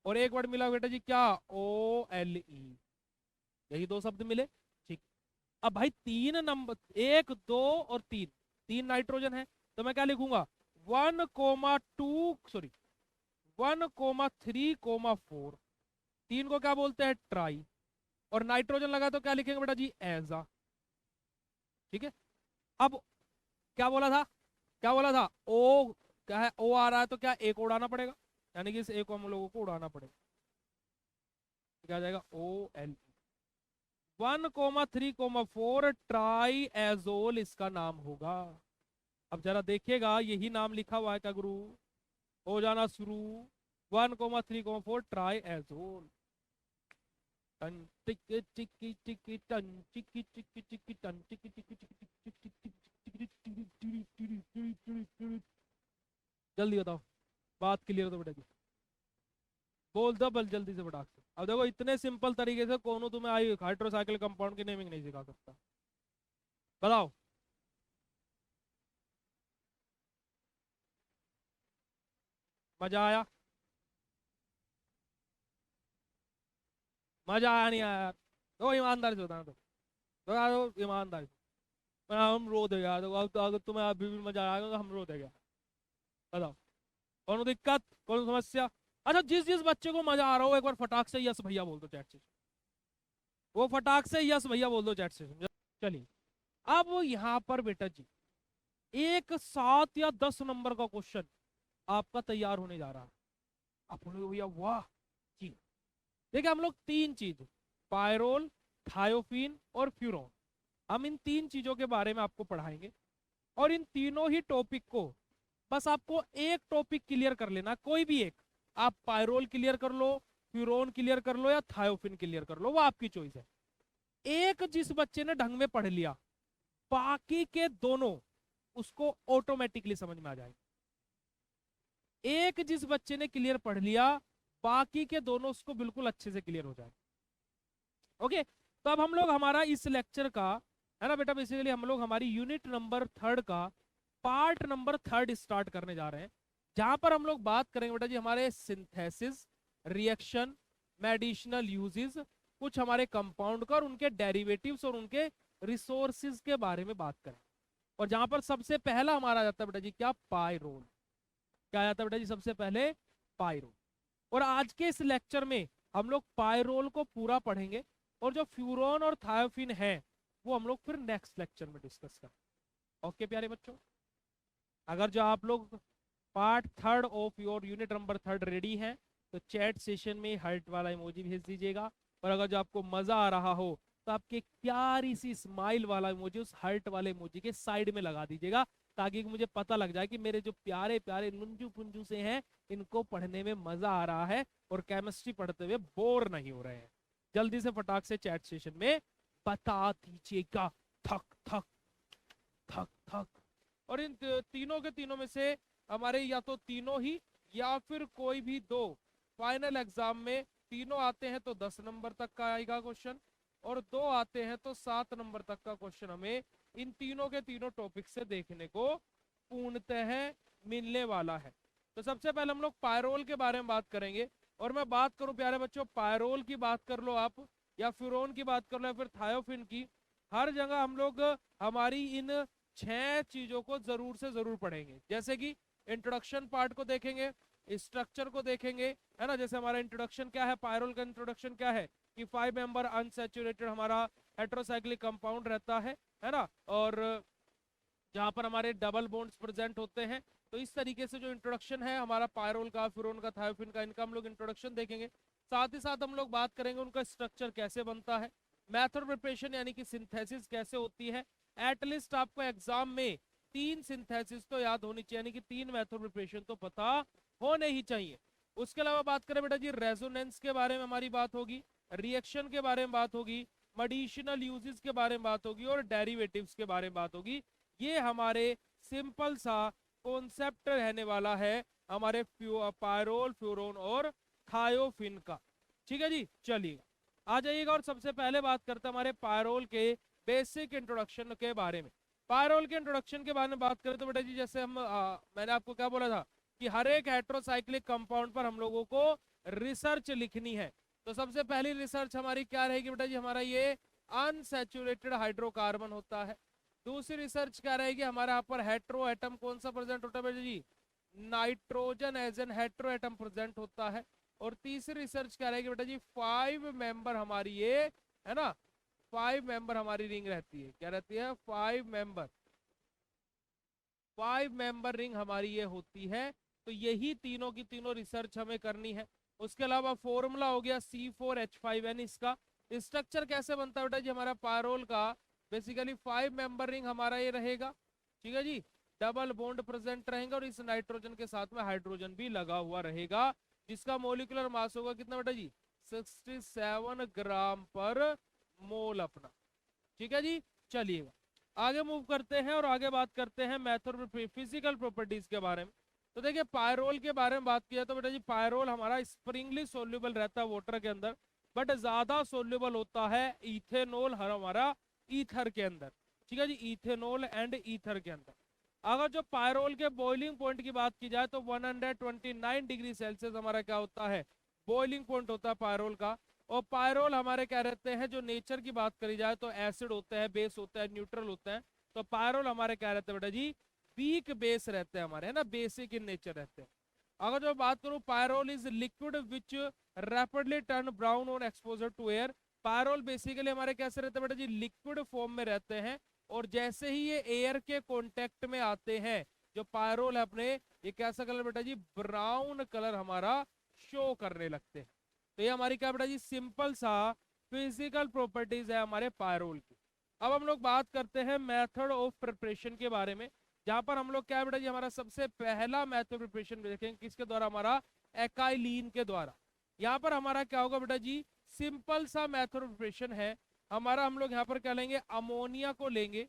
और एक वर्ड मिला बेटा जी क्या, OLE। यही 2 शब्द मिले। ठीक। अब भाई 3 नंबर, 1 2 और 3, 3 नाइट्रोजन है। तो मैं क्या लिखूंगा, 1,2 सॉरी 1,3,4। 3 को क्या बोलते हैं, ट्राई। और नाइट्रोजन लगा तो क्या लिखेंगे बेटा जी, एजा। ठीक है। अब क्या बोला था, क्या बोला था, ओ क्या है, ओ आ रहा है तो क्या एक उड़ाना पड़ेगा, यानी कि इस ए को हम लोगों को उड़ाना पड़ेगा। क्या आ जाएगा, OL। 1,3,4 ट्राई एजोल इसका नाम होगा। अब जरा देखिएगा, यही नाम लिखा हुआ है क्या गुरु, हो जाना शुरू। 1,3,4 ट्राई एजोल। टन टिकी टिकी टिकी टन टिकी टिकी टिकी टन टिकी टिकी टिकी टिकी टिकी। जल्दी बताओ, बात क्लियर तो बेटा जी, बोल दो बल जल्दी से फटाक से। अब देखो इतने सिंपल तरीके से कौन तुम्हें आई हाइड्रोसाइकिल कंपाउंड की नेमिंग नहीं सिखा सकता। बताओ। मजा आया? मजा आया नहीं आया यार? तो ईमानदारी से बताना, तो यार ईमानदारी से। हम रो देगा यार, तो अगर तुम्हें अभी भी मजा आएगा तो हम रो देगा। बताओ, कौन दिक्कत, कौन समस्या? अच्छा, जिस जिस बच्चे को मजा आ रहा हो एक बार फटाक से यस भैया बोल दो चैट से। वो फटाक से यस भैया बोल दो चैट से। चलिए, अब यहाँ पर बेटा जी एक 7 या 10 नंबर का क्वेश्चन आपका तैयार होने जा रहा है। आप बोलोगे भैया वाह जी। देखिए, हम लोग 3 चीज, पायरोल, थायोफिन और फ्यूरोन, हम इन 3 चीजों के बारे में आपको पढ़ाएंगे। और इन तीनों ही टॉपिक को बस आपको एक टॉपिक क्लियर कर लेना, कोई भी एक। आप पायरोल क्लियर कर लो, फ्यूरोन क्लियर कर लो, या थायोफिन क्लियर कर लो, वो आपकी चॉइस है। एक जिस बच्चे ने ढंग में पढ़ लिया, बाकी के दोनों उसको ऑटोमेटिकली समझ में आ जाएंगे। एक जिस बच्चे ने क्लियर पढ़ लिया, बाकी के दोनों उसको बिल्कुल अच्छे से क्लियर हो जाए। ओके, तो अब हम लोग हमारा इस लेक्चर का, है ना बेटा, बेसिकली हम लोग हमारी यूनिट नंबर 3 का पार्ट नंबर 3 स्टार्ट करने जा रहे हैं, जहां पर हम लोग बात करेंगे बेटा जी हमारे सिंथेसिस, रिएक्शन, मेडिसिनल यूजेस, कुछ हमारे कंपाउंड का और उनके डेरिवेटिव्स और उनके रिसोर्सेज के बारे में बात करें। और जहां पर सबसे पहला हमारा आ जाता है बेटा जी क्या, पायरोल। क्या आ जाता है बेटा जी सबसे पहले, पायरोल। और आज के इस लेक्चर में हम लोग पायरोल को पूरा पढ़ेंगे, और जो फ्यूरोन और थायोफिन है वो हम लोग फिर नेक्स्ट लेक्चर में डिस्कस करें। ओके प्यारे बच्चों, अगर जो आप लोग part 3 of your unit number 3 ready हैं तो चैट सेशन में हार्ट वाला इमोजी भेज दीजिएगा। और अगर जो आपको मजा आ रहा हो तो आपके प्यारी सी स्माइल वाला इमोजी उस हार्ट वाले इमोजी के साइड में लगा दीजिएगा, ताकि मुझे पता लग जाए कि मेरे जो प्यारे प्यारे नुंजू पुंजू से हैं इनको पढ़ने में मजा आ रहा है और केमिस्ट्री पढ़ते हुए बोर नहीं हो रहे हैं। जल्दी से फटाक से चैट सेशन में बता दीजिएगा। थक थक थक थक। और इन तीनों के तीनों में से हमारे या तो तीनों ही या फिर कोई भी दो फाइनल एग्जाम में, तीनों आते हैं तो 10 नंबर तक का आएगा क्वेश्चन, और 2 आते हैं तो 7 नंबर तक का क्वेश्चन हमें इन तीनों के तीनों टॉपिक से देखने को पूर्णतः मिलने वाला है। तो सबसे पहले हम लोग पायरोल के बारे में बात करेंगे। और मैं बात करूं प्यारे बच्चों, पायरोल की बात कर लो आप, या फ्यूरोन की बात कर लो, या फिर थायोफिन की, हर जगह हम लोग हमारी इन 6 चीजों को जरूर से जरूर पढ़ेंगे। जैसे कि इंट्रोडक्शन पार्ट को देखेंगे, स्ट्रक्चर को देखेंगे, है ना। जैसे हमारा इंट्रोडक्शन क्या है, पायरोल का इंट्रोडक्शन क्या है कि 5 मेंबर अनसैचुरेटेड हमारा हेट्रोसाइक्लिक कंपाउंड रहता है ना। और जहां पर हमारे डबल बॉन्ड्स प्रेजेंट होते हैं। तो इस तरीके से जो इंट्रोडक्शन है हमारा पायरोल का, फ्यूरोन का, थायोफिन का, इनका हम लोग इंट्रोडक्शन देखेंगे। साथ ही साथ हम लोग बात करेंगे उनका स्ट्रक्चर कैसे बनता है, मेथड प्रिपरेशन यानी कि सिंथेसिस कैसे होती है। एटलीस्ट आपको एग्जाम में 3 सिंथेसिस तो याद होनी चाहिए, यानी कि 3 मेथड प्रिपरेशन तो पता होने ही चाहिए। उसके अलावा बात करें बेटा जी रेजोनेंस के बारे में हमारी बात होगी, रिएक्शन के बारे में बात होगी, मेडिसिनल यूजेस के बारे में बात होगी और डेरिवेटिव्स के बारे में बात होगी। ये हमारे सिंपल सा कॉन्सेप्ट रहने वाला है हमारे पायरोल, फ्यूरोन और थायोफिन का। ठीक है जी, चलिए आ जाइएगा और सबसे पहले बात करते हैं हमारे पायरोल के बेसिक इंट्रोडक्शन के बारे में। पायरोल के इंट्रोडक्शन के बारे में बात करें तो बेटा जी जैसे मैंने आपको क्या बोला था कि हर एक हेट्रोसाइक्लिक कंपाउंड पर हम लोगों को रिसर्च लिखनी है। तो सबसे पहली रिसर्च हमारी क्या रहेगी बेटा जी, हमारा ये अनसैचुरेटेड हाइड्रोकार्बन होता है। दूसरी रिसर्च क्या रहेगी, हमारे यहाँ पर हेट्रो एटम कौन सा प्रेजेंट होता है बेटा जी, nitrogen as an hetero atom present होता है। और तीसरी रिसर्च क्या रहेगी बेटा जी, 5 मेंबर हमारी ये है ना, 5 मेंबर हमारी रिंग रहती है। क्या रहती है, 5 मेंबर रिंग हमारी ये होती है। तो यही तीनों की तीनों रिसर्च हमें करनी है। उसके अलावा फॉर्मूला हो गया C4H5N। इसका स्ट्रक्चर कैसे बनता है बेटा जी, हमारा पायरोल का बेसिकली 5 मेंबर रिंग हमारा ये रहेगा। ठीक है जी, डबल बॉन्ड प्रेजेंट रहेंगे और इस नाइट्रोजन के साथ में हाइड्रोजन भी लगा हुआ रहेगा, जिसका मोलिकुलर मास होगा कितना बेटा जी, 67 ग्राम पर मोल अपना। ठीक है जी, चलिएगा आगे मूव करते हैं और आगे बात करते हैं मेथड फिजिकल प्रॉपर्टीज के बारे में। तो देखिए पायरोल के बारे में बात किया तो बेटा जी पायरोल हमारा स्प्रिंगली सोल्यूबल रहता है वाटर के अंदर, बट ज्यादा सोल्यूबल होता है इथेनॉल हमारा ईथर के अंदर। ठीक है जी, इथेनॉल एंड ईथर के अंदर। अगर जो पायरोल के बॉइलिंग पॉइंट की बात की जाए तो 129 डिग्री सेल्सियस हमारा क्या होता है, बॉइलिंग पॉइंट होता है पायरोल का। और पायरोल हमारे क्या रहते हैं, जो नेचर की बात करी जाए तो एसिड होते हैं, बेस होता है, न्यूट्रल होता है। तो पायरोल हमारे क्या रहते हैं बेटा जी, वीक बेस रहते हैं हमारे, है ना, बेसिक इन नेचर रहते हैं। अगर जो बात करूं, pyrrole is liquid which rapidly turn brown on exposure to air. Pyrrole basically हमारे कैसे रहते हैं बेटा जी, लिक्विड फॉर्म में रहते हैं, और जैसे ही ये एयर के कांटेक्ट में आते हैं, जो पायरोल है अपने, ये कैसा कलर बेटा जी, ब्राउन कलर हमारा शो करने लगते हैं। तो ये हमारी क्या बेटा जी, सिंपल सा फिजिकल प्रॉपर्टीज है हमारे पायरोल की। अब हम लोग बात करते हैं मेथड ऑफ प्रिपरेशन के बारे में, जहां पर हम लोग क्या बेटा जी, हमारा सबसे पहला मेथड प्रिपरेशन देखेंगे किसके द्वारा, हमारा एकाइलिन के द्वारा। यहाँ पर हमारा क्या होगा बेटा जी, सिंपल सा मेथड प्रिपरेशन है हमारा। हम लोग यहाँ पर क्या लेंगे, अमोनिया को लेंगे,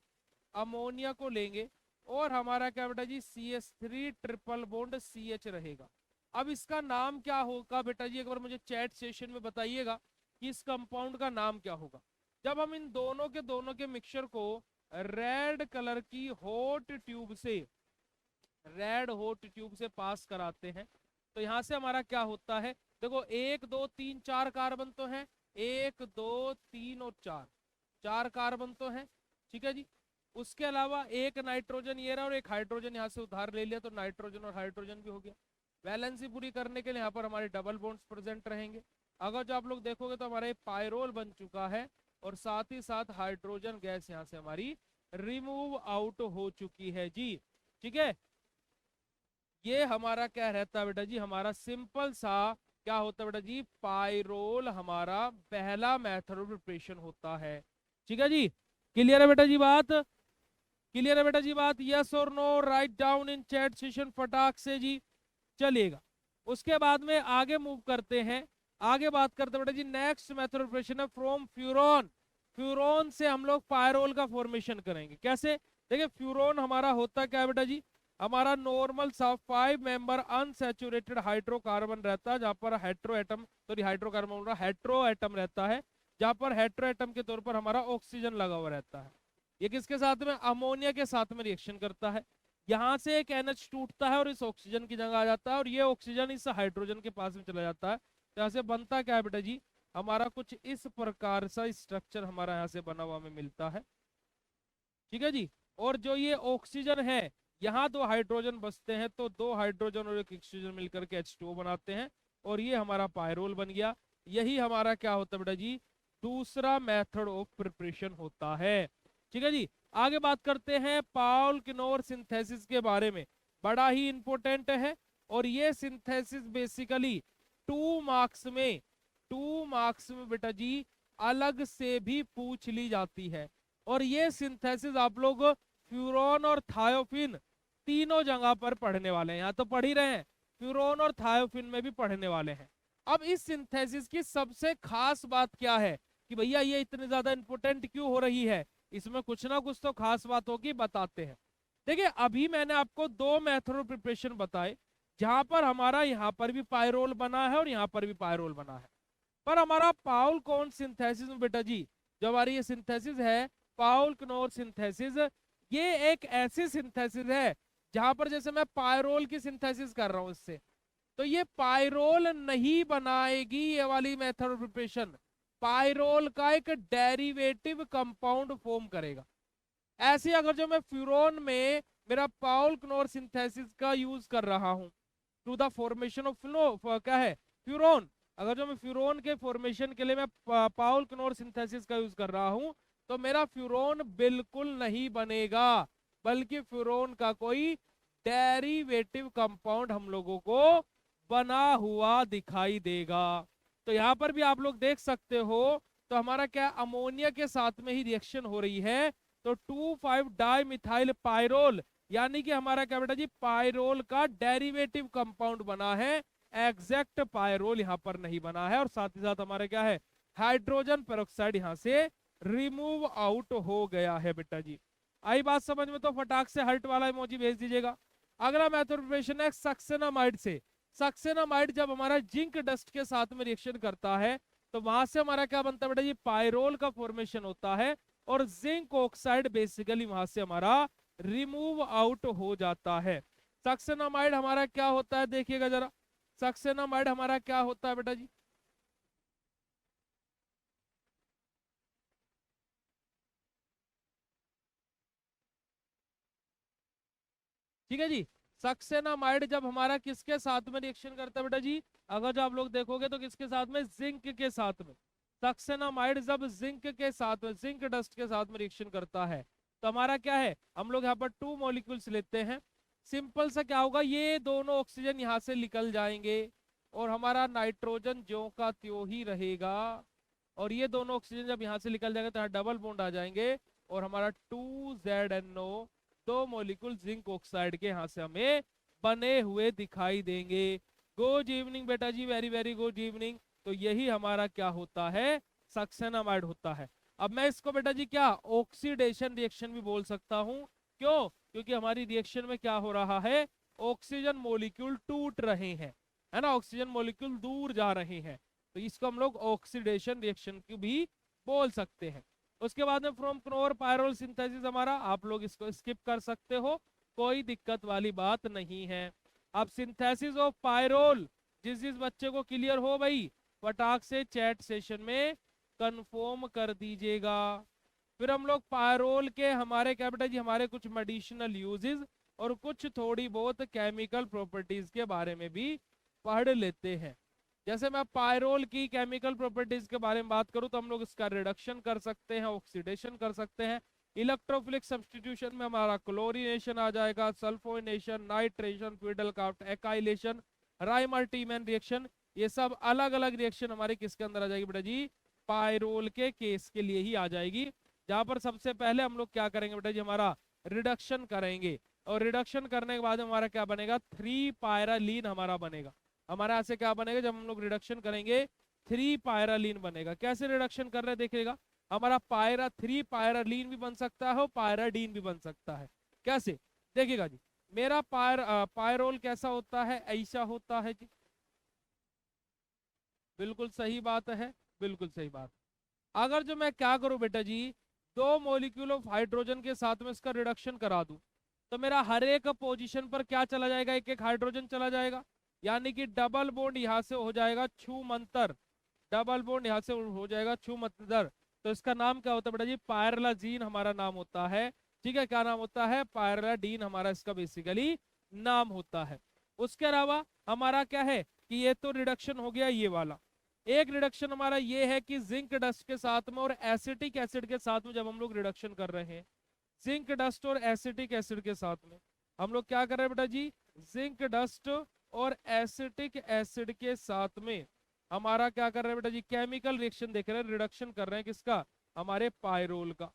अमोनिया को लेंगे, और हमारा क्या बेटा जी, CH3 ट्रिपल बॉन्ड CH रहेगा। अब इसका नाम क्या होगा बेटा जी, एक बार मुझे चैट सेशन में बताइएगा कि इस कंपाउंड का नाम क्या होगा। जब हम इन दोनों के मिक्सचर को रेड कलर की हॉट ट्यूब से, रेड हॉट ट्यूब से पास कराते हैं, तो यहां से हमारा क्या होता है, देखो 1 2 3 4 कार्बन तो है, 1 2 3 और 4, 4 कार्बन तो है। ठीक है जी, उसके अलावा एक नाइट्रोजन ये रहा और एक हाइड्रोजन यहाँ से उधार ले लिया, तो नाइट्रोजन और हाइड्रोजन भी हो गया। बैलेंसी पूरी करने के लिए यहाँ पर हमारे डबल बॉन्ड्स प्रेजेंट रहेंगे। अगर जो आप लोग देखोगे तो हमारा पायरोल बन चुका है, और साथ ही साथ हाइड्रोजन गैस यहाँ से हमारी रिमूव आउट हो चुकी है जी। ठीक है, ये हमारा क्या रहता है बेटा जी, हमारा सिंपल सा क्या होता है बेटा जी, पायरोल हमारा पहला मेथड ऑफ प्रिपरेशन होता है। ठीक है जी, क्लियर है बेटा जी बात, क्लियर है बेटा जी बात, यस और no write down in chat session फटाक से जी। चलिएगा उसके बाद में आगे मूव करते हैं, आगे बात करते हैं बेटा जी नेक्स्ट मेथड ऑफ प्रिपरेशन है फ्रॉम फ्यूरॉन। फ्यूरॉन से हम लोग पायरोल का फॉर्मेशन करेंगे। कैसे, देखिए फ्यूरॉन हमारा होता क्या है बेटा जी, हमारा नॉर्मल सा 5 मेंबर अनसैचुरेटेड हाइड्रोकार्बन रहता है, जहां पर हेट्रो एटम, सॉरी हाइड्रोकार्बन बोल रहा, हेट्रो एटम रहता है, जहां पर हेट्रो एटम के तौर पर हमारा ऑक्सीजन लगा हुआ रहता है। ये किसके साथ में, अमोनिया के साथ में रिएक्शन करता है, यहाँ से एक NH टूटता है और इस ऑक्सीजन की जगह आ जाता है, और ये ऑक्सीजन इस हाइड्रोजन के पास में चला जाता है। तो यहाँ से बनता क्या है बेटा जी, हमारा कुछ इस प्रकार सा स्ट्रक्चर हमारा यहाँ से बना हुआ हमें मिलता है। ठीक है जी, और जो ये ऑक्सीजन है, यहाँ 2 हाइड्रोजन बचते हैं, तो 2 हाइड्रोजन और एक ऑक्सीजन मिलकर के H2O बनाते हैं, और ये हमारा पायरोल बन गया। यही हमारा क्या होता है बेटा जी, दूसरा मेथड ऑफ प्रिपरेशन होता है। ठीक है जी, आगे बात करते हैं पाउल किनोर सिंथेसिस के बारे में, बड़ा ही इंपॉर्टेंट है। और ये सिंथेसिस बेसिकली 2 मार्क्स में 2 मार्क्स में बेटा जी अलग से भी पूछ ली जाती है। और ये सिंथेसिस आप लोग फ्यूरॉन और थायोफिन तीनों जगह पर पढ़ने वाले हैं। यहाँ तो पढ़ ही रहे हैं, फ्यूरॉन और थायोफिन में भी पढ़ने वाले हैं। अब इस सिंथेसिस की सबसे खास बात क्या है कि भैया ये इतनी ज्यादा इंपोर्टेंट क्यों हो रही है, इसमें कुछ ना कुछ तो खास बात होगी, बताते हैं। देखिए अभी मैंने आपको 2 मेथड ऑफ प्रिपरेशन बताए, जहां पर हमारा यहाँ पर भी पायरोल बना है और यहाँ पर भी पायरोल बना है। पर हमारा पाउल कौन सिंथेसिस में बेटा जी, जो हमारी ये सिंथेसिस है पाउल क्नोर सिंथेसिस, ये एक ऐसी सिंथेसिस है जहां पर जैसे मैं पायरोल की सिंथेसिस कर रहा हूं इससे, तो ये पायरोल नहीं बनाएगी ये वाली मेथड ऑफ प्रिपरेशन, पायरोल का एक डेरिवेटिव कंपाउंड फॉर्म करेगा। ऐसे अगर जो मैं फ्यूरोन में मेरा पाउल क्नोर सिंथेसिस का यूज कर रहा हूं टू द फॉर्मेशन ऑफ क्या है फ्यूरोन, अगर जो मैं फ्यूरोन के फॉर्मेशन के लिए मैं पाउल क्नोर सिंथेसिस का यूज कर रहा हूं, तो मेरा फ्यूरोन बिल्कुल नहीं बनेगा, बल्कि फ्यूरोन का कोई डेरिवेटिव कंपाउंड हम लोगों को बना हुआ दिखाई देगा। तो यहां पर भी आप लोग देख सकते हो, तो हमारा क्या अमोनिया के साथ में ही रिएक्शन हो रही है, तो 2,5 डाई मिथाइल पायरोल, यानी कि हमारा क्या बेटा जी पायरोल का डेरिवेटिव कंपाउंड बना है, एग्जैक्ट पायरोल यहां पर नहीं बना है। और साथ ही साथ हमारा क्या है हाइड्रोजन पेरोक्साइड यहां से रिमूव आउट हो गया है बेटा जी। आई बात समझ में, तो फटाक से हर्ट वाला इमोजी भेज दीजिएगा। अगला मेथड प्रिपरेशन है सक्सेनामाइड से। सक्सेनामाइड जब हमारा जिंक डस्ट के साथ में रिएक्शन करता है, तो वहां से हमारा क्या बनता है बेटा जी पायरोल का फॉर्मेशन होता है, और जिंक ऑक्साइड बेसिकली वहां से हमारा रिमूव आउट हो जाता है। सक्सेनामाइड हमारा क्या होता है देखिएगा जरा, सक्सेनामाइड हमारा क्या होता है बेटा जी, ठीक है जी। सक्सेनामाइड जब हमारा किसके साथ में रिएक्शन करता है बेटा जी, अगर जो आप लोग देखोगे तो किसके साथ में, जिंक के साथ में। सक्सेनामाइड जब जिंक के साथ में, जिंक डस्ट के साथ में रिएक्शन करता है, तो हमारा क्या है, हम लोग यहाँ पर 2 मॉलिक्यूल्स लेते हैं। सिंपल सा क्या होगा, ये दोनों ऑक्सीजन यहाँ से निकल जाएंगे और हमारा नाइट्रोजन ज्यों का त्यों ही रहेगा। और ये दोनों ऑक्सीजन जब यहाँ से निकल जाएंगे तो यहाँ डबल बॉन्ड आ जाएंगे, और हमारा 2ZNO, 2 मॉलिक्यूल जिंक ऑक्साइड के यहाँ से हमें बने हुए दिखाई देंगे। गुड इवनिंग बेटा जी, वेरी वेरी गुड इवनिंग। तो यही हमारा क्या होता है, सक्सेनामाइड होता है। अब मैं इसको बेटा जी क्या ऑक्सीडेशन रिएक्शन भी बोल सकता हूँ, क्यों, क्योंकि हमारी रिएक्शन में क्या हो रहा है, ऑक्सीजन मॉलिक्यूल टूट रहे हैं, है ना, ऑक्सीजन मॉलिक्यूल दूर जा रहे हैं, तो इसको हम लोग ऑक्सीडेशन रिएक्शन की भी बोल सकते हैं। उसके बाद में फ्रॉम क्नोर पायरोल सिंथेसिस हमारा, आप लोग इसको स्किप कर सकते हो, कोई दिक्कत वाली बात नहीं है। अब सिंथेसिस ऑफ पायरोल, जिस जिस बच्चे को क्लियर हो भाई फटाक से चैट सेशन में कंफर्म कर दीजिएगा। फिर हम लोग पायरोल के हमारे क्या बेटा जी हमारे कुछ मेडिसिनल यूजेस और कुछ थोड़ी बहुत केमिकल प्रॉपर्टीज के बारे में भी पढ़ लेते हैं। जैसे मैं पायरोल की केमिकल प्रॉपर्टीज के बारे में बात करूं, तो हम लोग इसका रिडक्शन कर सकते हैं, ऑक्सीडेशन कर सकते हैं। इलेक्ट्रोफिलिक सब्स्टिट्यूशन में हमारा क्लोरीनेशन आ जाएगा, सल्फोनेशन, नाइट्रेशन, फिडलक्राफ्ट एकाइलेशन, राइमर-टीमैन रिएक्शन, ये सब अलग अलग रिएक्शन हमारे किसके अंदर आ जाएगी बेटा जी, पायरोल के केस के लिए ही आ जाएगी। जहां पर सबसे पहले हम लोग क्या करेंगे बेटा जी, हमारा रिडक्शन करेंगे, और रिडक्शन करने के बाद हमारा क्या बनेगा, 3 पायरालीन हमारा बनेगा। हमारा ऐसे क्या बनेगा, जब हम लोग रिडक्शन करेंगे 3 पायरालीन बनेगा। कैसे रिडक्शन कर रहे हैं देखिएगा, हमारा 3 पायरालीन भी बन सकता है और पायराडीन भी बन सकता है। कैसे देखिएगा जी, मेरा पायरोल कैसा होता है, ऐसा होता है जी, बिल्कुल सही बात है, बिल्कुल सही बात। अगर जो मैं क्या करूं बेटा जी, 2 मॉलिक्यूल ऑफ हाइड्रोजन के साथ में इसका रिडक्शन करा दूं, तो मेरा हर एक पोजीशन पर क्या चला जाएगा, एक एक हाइड्रोजन चला जाएगा, यानी कि डबल बॉन्ड यहां से हो जाएगा छूमंतर, डबल बॉन्ड यहां से हो जाएगा छूमंतर। तो इसका नाम क्या होता है बेटा जी, पायरलाजीन हमारा नाम होता है। ठीक है, क्या नाम होता है, पायरलाडीन हमारा इसका बेसिकली नाम होता है। उसके अलावा हमारा क्या है कि ये तो रिडक्शन हो गया ये वाला, एक रिडक्शन हमारा ये है कि जिंक डस्ट के साथ में और एसिटिक एसिड के साथ में जब हम लोग रिडक्शन कर रहे हैं, जिंक डस्ट और एसिटिक एसिड के साथ में हम लोग क्या कर रहे हैं बेटा जी, जिंक डस्ट और एसिटिक एसिड के साथ में हमारा क्या कर रहे हैं बेटा जी, केमिकल रिएक्शन देख रहे हैं, रिडक्शन कर रहे हैं किसका, हमारे पायरोल का।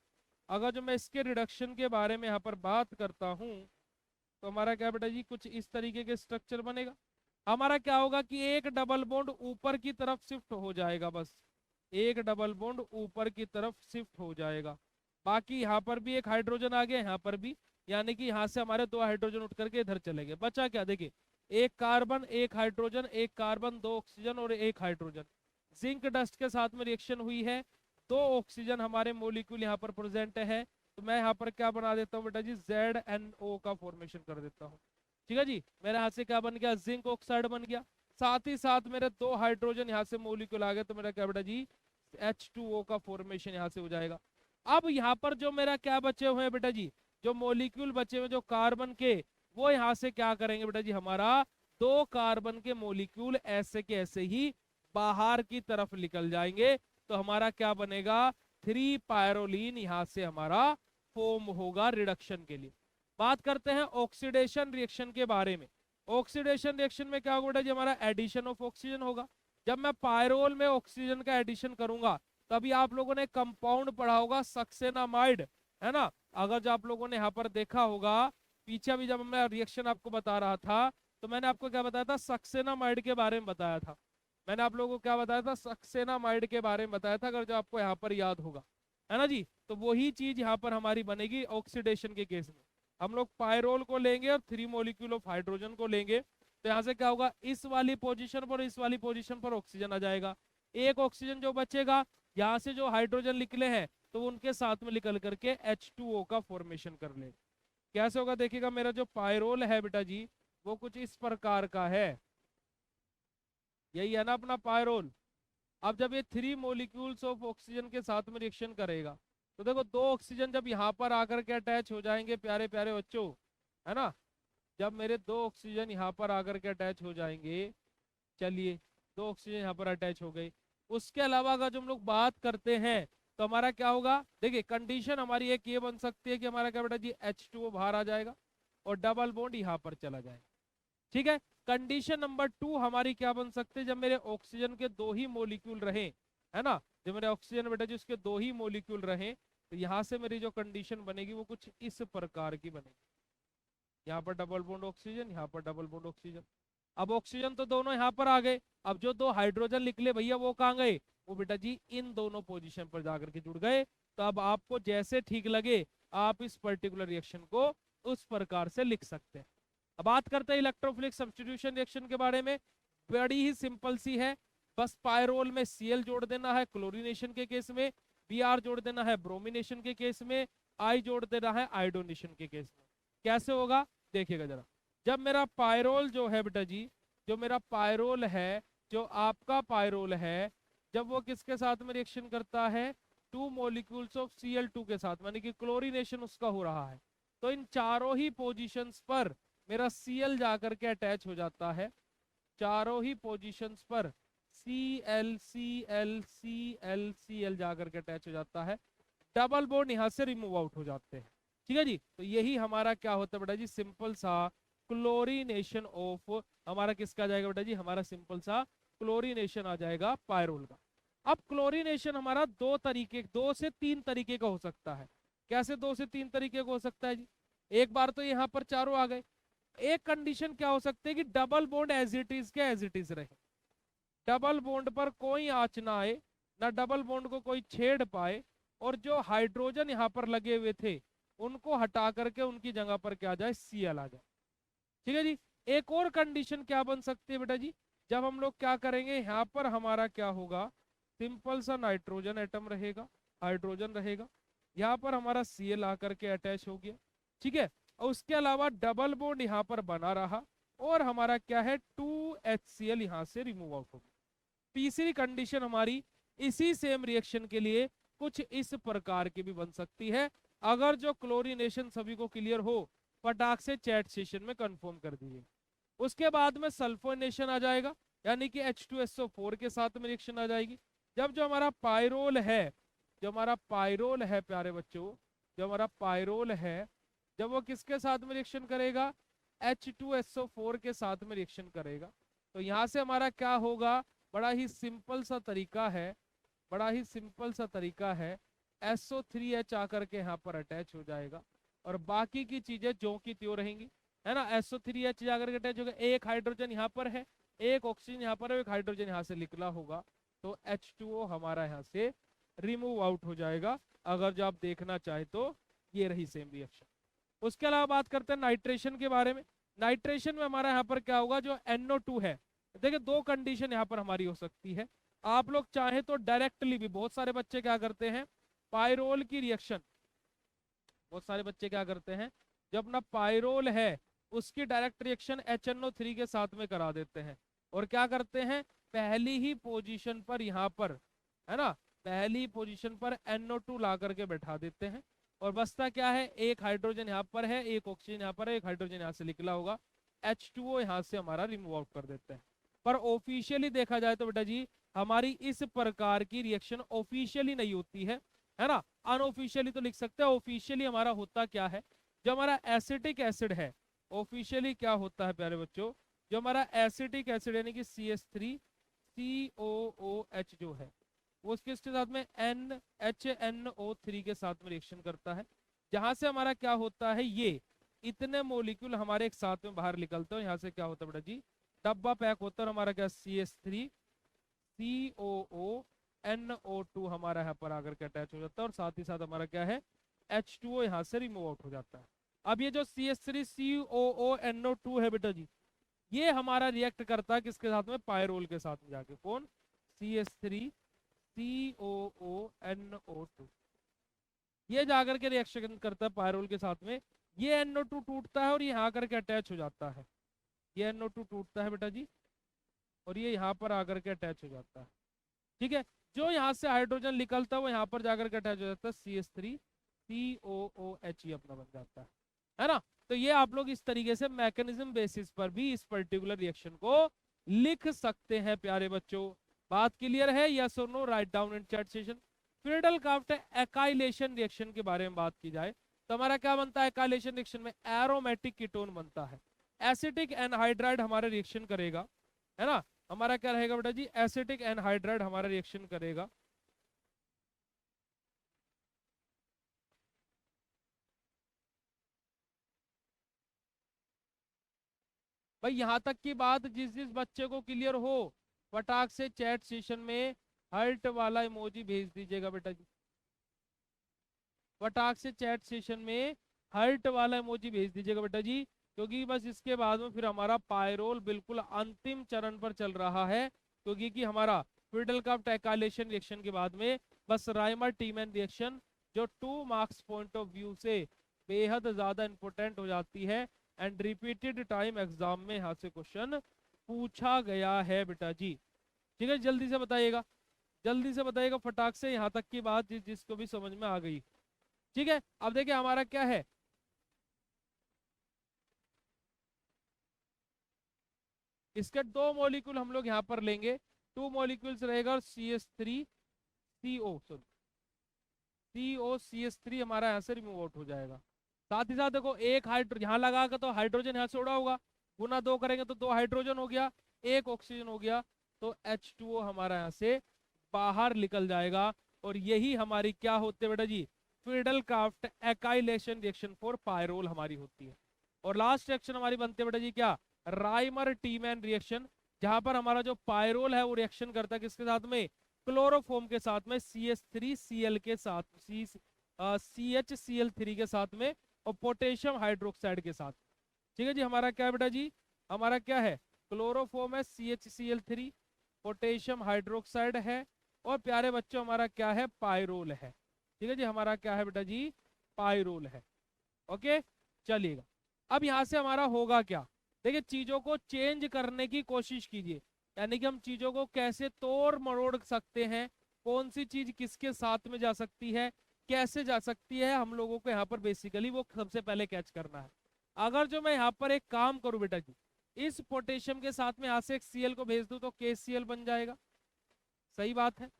अगर जो मैं इसके रिडक्शन के बारे में यहाँ पर बात करता हूँ तो हमारा क्या बेटा जी, कुछ इस तरीके के स्ट्रक्चर बनेगा। हमारा क्या होगा कि एक डबल बॉन्ड ऊपर की तरफ शिफ्ट हो जाएगा, बस एक डबल बॉन्ड ऊपर की तरफ शिफ्ट हो जाएगा। बाकी यहाँ पर भी एक हाइड्रोजन आ गया, यहाँ पर भी, यानी कि यहाँ से हमारे दो हाइड्रोजन उठ करके इधर चले गए। बचा क्या, देखिए एक कार्बन, एक हाइड्रोजन, एक कार्बन, दो ऑक्सीजन और एक हाइड्रोजन। जिंक डस्ट के साथ में रिएक्शन हुई है, दो ऑक्सीजन हमारे मोलिक्यूल यहाँ पर प्रेजेंट है। तो मैं यहाँ पर क्या बना देता हूँ बेटा जी, ZnO का फॉर्मेशन कर देता हूँ। ठीक है जी, मेरे हाथ से क्या बन गया, जिंक ऑक्साइड बन गया। साथ ही साथ मेरे दो हाइड्रोजन यहाँ से मोलिक्यूल आ गए, तो मेरा क्या बेटा जी, H2O का फॉर्मेशन यहाँ से हो जाएगा। अब यहाँ पर जो मेरा क्या बचे हुए हैं बेटा जी, जो मोलिक्यूल बचे हुए जो कार्बन के, वो यहाँ से क्या करेंगे बेटा जी, हमारा दो कार्बन के मोलिक्यूल ऐसे के ऐसे ही बाहर की तरफ निकल जाएंगे। तो हमारा क्या बनेगा, 3 पायरोलीन यहाँ से हमारा फॉर्म होगा रिडक्शन के लिए। बात करते हैं ऑक्सीडेशन रिएक्शन के बारे में। ऑक्सीडेशन रिएक्शन में क्या होगा बेटा जी, हमारा एडिशन ऑफ ऑक्सीजन होगा। जब मैं पायरोल में ऑक्सीजन का एडिशन करूंगा, तभी आप लोगों ने कंपाउंड पढ़ा होगा सक्सेनामाइड, है ना। अगर जो आप लोगों ने यहाँ पर देखा होगा पीछे भी, जब मैं रिएक्शन आपको बता रहा था तो मैंने आपको क्या बताया था, सक्सेनामाइड के बारे में बताया था। मैंने आप लोगों को क्या बताया था, सक्सेनामाइड के बारे में बताया था, अगर जो आपको यहाँ पर याद होगा, है ना जी। तो वही चीज यहाँ पर हमारी बनेगी ऑक्सीडेशन के केस में। हम लोग पायरोल को लेंगे और 3 मॉलिक्यूल ऑफ हाइड्रोजन को लेंगे। तो यहाँ से क्या होगा, इस वाली पोजीशन पर, इस वाली पोजीशन पर ऑक्सीजन आ जाएगा। एक ऑक्सीजन जो बचेगा, यहाँ से जो हाइड्रोजन निकले हैं तो उनके साथ में निकल करके H2O का फॉर्मेशन कर ले। कैसे होगा देखिएगा, मेरा जो पायरोल है बेटा जी, वो कुछ इस प्रकार का है, यही है ना अपना पायरोल। अब जब ये 3 मॉलिक्यूल्स ऑफ ऑक्सीजन के साथ में रिएक्शन करेगा, तो देखो दो ऑक्सीजन जब यहाँ पर आकर के अटैच हो जाएंगे प्यारे प्यारे बच्चों, है ना। जब मेरे दो ऑक्सीजन यहाँ पर आकर के अटैच हो जाएंगे, चलिए दो ऑक्सीजन यहाँ पर अटैच हो गई। उसके अलावा अगर जो हम लोग बात करते हैं तो हमारा क्या होगा, देखिए कंडीशन हमारी एक ये बन सकती है कि हमारा क्या बेटा जी, H2O बाहर आ जाएगा और डबल बॉन्ड यहाँ पर चला जाएगा। ठीक है, कंडीशन नंबर 2 हमारी क्या बन सकती है, जब मेरे ऑक्सीजन के दो ही मोलिक्यूल रहे, है ना, जब मेरे ऑक्सीजन बेटा जी उसके दो ही मोलिक्यूल रहे, तो यहाँ से मेरी जो कंडीशन बनेगी वो कुछ इस प्रकार की बनेगी। यहाँ पर डबल बॉन्ड ऑक्सीजन, यहाँ पर डबल बॉन्ड ऑक्सीजन। अब ऑक्सीजन तो दोनों यहाँ पर आ गए, अब जो दो हाइड्रोजन निकले भैया वो कहाँ गए, वो बेटा जी इन दोनों पोजीशन पर जाकर के जुड़ गए। तो अब आपको जैसे ठीक लगे आप इस पर्टिकुलर रिएक्शन को उस प्रकार से लिख सकते हैं। अब बात करते हैं इलेक्ट्रोफिलिक सब्स्टिट्यूशन रिएक्शन के बारे में। बड़ी ही सिंपल सी है, बस पायरोल में Cl जोड़ देना है क्लोरीनेशन के केस में, Br जोड़ देना है ब्रोमिनेशन के केस में, I जोड़ देना है आयोडोनेशन के केस में। कैसे होगा देखिएगा जरा। जब मेरा पायरोल जो है बेटा जी, जो मेरा पायरोल है, जो आपका पायरोल है, जब वो किसके साथ में रिएक्शन करता है, 2 मॉलिक्यूल्स ऑफ Cl2 के साथ, यानी कि क्लोरीनेशन उसका हो रहा है, तो इन चारों ही पोजीशंस पर मेरा Cl जाकर के अटैच हो जाता है। चारों ही पोजीशंस पर Cl Cl Cl Cl जाकर के अटैच हो जाता है, डबल बॉन्ड यहां से रिमूव आउट हो जाते हैं। ठीक है जी, तो यही हमारा क्या होता है बेटा जी, सिंपल सा क्लोरीनेशन ऑफ, हमारा किसका आ जाएगा बेटा जी, हमारा सिंपल सा क्लोरीनेशन आ जाएगा पायरोल का। अब क्लोरीनेशन हमारा दो से तीन तरीके का हो सकता है। कैसे 2 से 3 तरीके का हो सकता है जी, एक बार तो यहाँ पर चारों आ गए। एक कंडीशन क्या हो सकती है कि double bond as it is के एज इट इज रहे, डबल बॉन्ड पर कोई आंच ना आए, ना डबल बॉन्ड को कोई छेड़ पाए, और जो हाइड्रोजन यहाँ पर लगे हुए थे उनको हटा करके उनकी जगह पर क्या आ जाए, Cl आ जाए। ठीक है जी, एक और कंडीशन क्या बन सकती है बेटा जी, जब हम लोग क्या करेंगे, यहाँ पर हमारा क्या होगा, सिंपल सा नाइट्रोजन एटम रहेगा, हाइड्रोजन रहेगा, यहाँ पर हमारा Cl आकर के अटैच हो गया। ठीक है, और उसके अलावा डबल बॉन्ड यहाँ पर बना रहा, और हमारा क्या है 2HCl यहाँ से रिमूव आउट हो गया। तीसरी कंडीशन हमारी इसी सेम रिएक्शन के लिए कुछ इस प्रकार की भी बन सकती है। अगर जो क्लोरीनेशन सभी को क्लियर हो, फटाक से चैट सेशन में कंफर्म कर दीजिए। उसके बाद में सल्फोनेशन आ जाएगा, यानी कि H2SO4 के साथ में रिएक्शन आ जाएगी। जब जो हमारा पायरोल है, जो हमारा पायरोल है प्यारे बच्चों, जो हमारा पायरोल है, जब वो किसके साथ में रिएक्शन करेगा, H2SO4 के साथ में रिएक्शन करेगा, तो यहाँ से हमारा क्या होगा, बड़ा ही सिंपल सा तरीका है, बड़ा ही सिंपल सा तरीका है। SO3H आकर के यहाँ पर अटैच हो जाएगा और बाकी की चीजें जो की त्यों रहेंगी, है ना। SO3H जाकर के अटैच होगा, एक हाइड्रोजन यहाँ पर है, एक ऑक्सीजन यहाँ पर है, एक हाइड्रोजन यहाँ से निकला होगा, तो H2O हमारा यहाँ से रिमूव आउट हो जाएगा। अगर जो आप देखना चाहे तो ये रही सेम रिएक्शन। उसके अलावा बात करते हैं नाइट्रेशन के बारे में। नाइट्रेशन में हमारा यहाँ पर क्या होगा, जो NO2 है, देखिए दो कंडीशन यहाँ पर हमारी हो सकती है। आप लोग चाहे तो डायरेक्टली भी, बहुत सारे बच्चे क्या करते हैं, पायरोल की रिएक्शन, बहुत सारे बच्चे क्या करते हैं, जो अपना पायरोल है उसकी डायरेक्ट रिएक्शन HNO3 के साथ में करा देते हैं और क्या करते हैं, पहली ही पोजीशन पर यहाँ पर, है ना, पहली पोजीशन पर NO2 ला करके बैठा देते हैं और बचता क्या है, एक हाइड्रोजन यहाँ पर है, एक ऑक्सीजन यहाँ पर है, एक हाइड्रोजन यहाँ से निकला होगा, H2O यहाँ से हमारा रिमूव आउट कर देते हैं। पर ऑफिशियली देखा जाए तो बेटा जी हमारी इस प्रकार की रिएक्शन ऑफिशियली नहीं होती है ना। अनऑफिशियली तो लिख सकते हैं, ऑफिशियली हमारा होता क्या है, जो हमारा एसिटिक एसिड है, ऑफिशियली क्या होता है प्यारे बच्चों, जो हमारा एसिटिक एसिड यानी कि CH3COOH जो है वो उसके साथ में NHNO3 के साथ में रिएक्शन करता है, जहां से हमारा क्या होता है, ये इतने मोलिक्यूल हमारे एक साथ में बाहर निकलते हैं। यहाँ से क्या होता है बेटा जी, डब्बा पैक होता है, हमारा क्या CH3COONO2 हमारा यहाँ पर आकर के अटैच हो जाता है और साथ ही साथ हमारा क्या है, H2O यहाँ से रिमूव आउट हो जाता है। अब ये जो CH3COONO2 है बेटा जी, ये हमारा रिएक्ट करता है किसके साथ में, पायरोल के साथ में जाके, कौन, CH3COONO2, ये जाकर के रिएक्शन करता है पायरोल के साथ में, ये NO2 टूटता है और ये यहाँ करके अटैच हो जाता है, ये NO2 टूटता है बेटा जी और ये यहाँ पर आकर के अटैच हो जाता है, ठीक है। जो यहाँ से हाइड्रोजन निकलता है वो यहाँ पर जाकर के अटैच हो जाता है, CH3COOH ही अपना बन जाता है ना। तो ये आप लोग इस तरीके से मैकेनिज्म बेसिस पर भी इस पर्टिकुलर रिएक्शन को लिख सकते हैं प्यारे बच्चों। बात क्लियर है, यस और no, write down in chat session. Friedel Crafts acylation reaction के बारे में बात की जाए तो हमारा क्या बनता है, एकाइलेशन रिएक्शन में एरोमेटिक कीटोन बनता है, एसिटिक एनहाइड्राइड हमारा रिएक्शन करेगा, है ना। हमारा क्या रहेगा बेटा जी, एसिटिक एनहाइड्राइड हमारा रिएक्शन करेगा, भाई यहाँ तक की बात जिस जिस बच्चे को क्लियर हो फटाक से चैट सेशन में हर्ट वाला इमोजी भेज दीजिएगा बेटा जी, फटाक से चैट सेशन में हर्ट वाला इमोजी भेज दीजिएगा बेटा जी, क्योंकि बस इसके बाद में फिर हमारा पायरोल बिल्कुल अंतिम चरण पर चल रहा है, क्योंकि कि हमारा फ्रीडल-क्राफ्ट एकाइलेशन रिएक्शन के बाद में बस राइमर टीमैन रिएक्शन जो 2 मार्क्स पॉइंट ऑफ व्यू से बेहद ज्यादा इंपॉर्टेंट हो जाती है एंड रिपीटेड टाइम एग्जाम में यहाँ से क्वेश्चन पूछा गया है बेटा जी, ठीक है। जल्दी से बताइएगा, जल्दी से बताइएगा फटाक से, यहाँ तक की बात जिसको भी समझ में आ गई, ठीक है। अब देखिए हमारा क्या है, इसके 2 मॉलिक्यूल हम लोग यहाँ पर लेंगे, 2 मॉलिक्यूल्स रहेगा CH3CO सॉरी COCH3 हमारा यहाँ से रिमूव आउट हो जाएगा। साथ ही साथ देखो एक हाइड्रो यहाँ लगा कर तो हाइड्रोजन यहाँ से उड़ा होगा, गुना 2 करेंगे तो 2 हाइड्रोजन हो गया, एक ऑक्सीजन हो गया, तो H2O हमारा यहाँ से बाहर निकल जाएगा और यही हमारी क्या होती है बेटा जी, Friedel-Crafts acylation reaction for pyrrole हमारी होती है। और लास्ट रिएक्शन हमारी बनती है बेटा जी क्या, राइमर टीमैन रिएक्शन, जहां पर हमारा जो पायरोल है वो रिएक्शन करता है किसके साथ में, क्लोरोफॉर्म के साथ में, CH3Cl के साथ, CHCl3 के साथ में और पोटेशियम हाइड्रोक्साइड के साथ, ठीक है जी। हमारा क्या है बेटा जी, हमारा क्या है, क्लोरोफॉर्म है, CHCl3, पोटेशियम हाइड्रोक्साइड है और प्यारे बच्चों हमारा क्या है, पायरोल है, ठीक है जी। हमारा क्या है बेटा जी, पायरोल है, ओके। चलिएगा अब यहां से हमारा होगा क्या, देखिए चीजों को चेंज करने की कोशिश कीजिए, यानी कि हम चीजों को कैसे तोड़ मरोड़ सकते हैं, कौन सी चीज किसके साथ में जा सकती है, कैसे जा सकती है, हम लोगों को यहाँ पर बेसिकली वो सबसे पहले कैच करना है। अगर जो मैं यहाँ पर एक काम करूं बेटा जी, इस पोटेशियम के साथ में यहाँ से एक Cl को भेज दूं तो KCl बन जाएगा, सही बात है।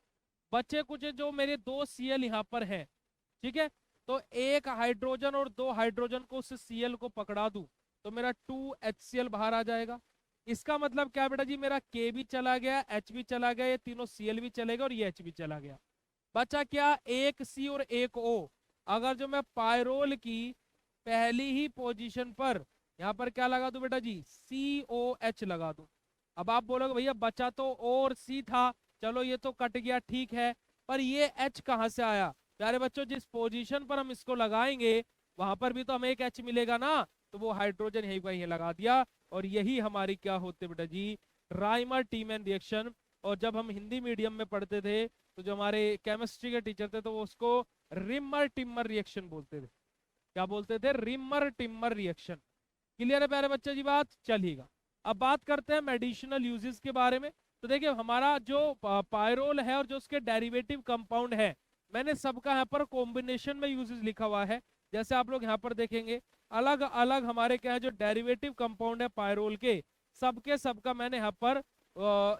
बचे कुछ जो मेरे 2 Cl यहाँ पर है, ठीक है, तो एक हाइड्रोजन और 2 हाइड्रोजन को उस Cl को पकड़ा दूं तो मेरा 2 HCl बाहर आ जाएगा, इसका मतलब क्या है बेटा जी, मेरा के भी चला गया, एच भी चला गया, ये तीनों सीएल भी चलेगा और ये एच भी चला गया। बचा क्या, एक सी और एक ओ। अगर जो मैं पायरोल की पहली ही पोजीशन पर यहाँ पर क्या लगा दूं बेटा जी, सी ओ एच लगा दूं। अब आप बोलोगे भैया बचा तो ओ और सी था, चलो ये तो कट गया ठीक है, पर ये एच कहाँ से आया। प्यारे बच्चों, जिस पोजीशन पर हम इसको लगाएंगे वहां पर भी तो हमें एक एच मिलेगा ना, तो वो हाइड्रोजन यहीं पर यहीं लगा दिया। और यही हमारी क्या होते बेटा जी, राइमर टीमैन रिएक्शन। और जब हम हिंदी मीडियम में पढ़ते थे तो जो हमारे केमिस्ट्री के टीचर थे तो वो उसको रिमर टिमर रिएक्शन बोलते थे। क्या बोलते थे, रिमर टिमर रिएक्शन। क्लियर है प्यारे बच्चे जी बात, चलिएगा। अब बात करते हैं मेडिसिनल यूजेस के बारे में। तो देखिए हमारा जो पायरोल है और जो उसके डेरिवेटिव कंपाउंड है, मैंने सबका यहाँ पर कॉम्बिनेशन में यूजेस लिखा हुआ है। जैसे आप लोग यहाँ पर देखेंगे अलग अलग हमारे क्या है जो डेरिवेटिव कंपाउंड है पायरोल के, सबके सबका मैंने यहाँ पर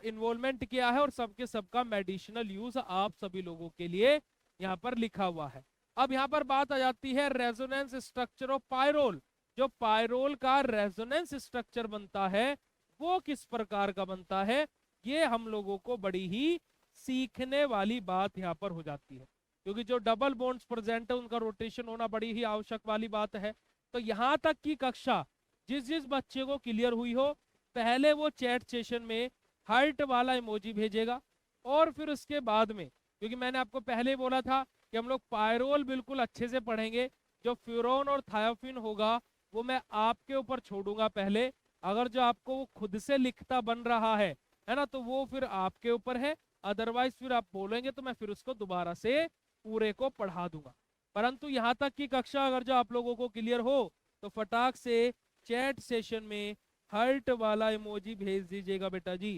इन्वॉल्वमेंट किया है और सबके सबका मेडिसिनल यूज आप सभी लोगों के लिए यहाँ पर लिखा हुआ है। अब यहाँ पर बात आ जाती है रेजोनेंस स्ट्रक्चर ऑफ पायरोल। जो पायरोल का रेजोनेंस स्ट्रक्चर बनता है वो किस प्रकार का बनता है, ये हम लोगों को बड़ी ही सीखने वाली बात यहाँ पर हो जाती है, क्योंकि जो डबल बॉन्ड्स प्रेजेंट है उनका रोटेशन होना बड़ी ही आवश्यक वाली बात है। तो यहां तक की कक्षा जिस जिस बच्चे को क्लियर हुई हो, पहले वो चैट सेशन में हार्ट वाला इमोजी भेजेगा, और फिर उसके बाद में, क्योंकि मैंने आपको पहले बोला था कि हम लोग पायरोल बिल्कुल अच्छे से पढ़ेंगे, जो फ्यूरोन और थायोफिन होगा वो मैं आपके ऊपर छोड़ूंगा पहले। अगर जो आपको वो खुद से लिखता बन रहा है ना, तो वो फिर आपके ऊपर है, अदरवाइज फिर आप बोलेंगे तो मैं फिर उसको दोबारा से पूरे को पढ़ा दूंगा। परंतु यहाँ तक की कक्षा अगर जो आप लोगों को क्लियर हो तो फटाक से चैट सेशन में हार्ट वाला इमोजी भेज दीजिएगा बेटा जी।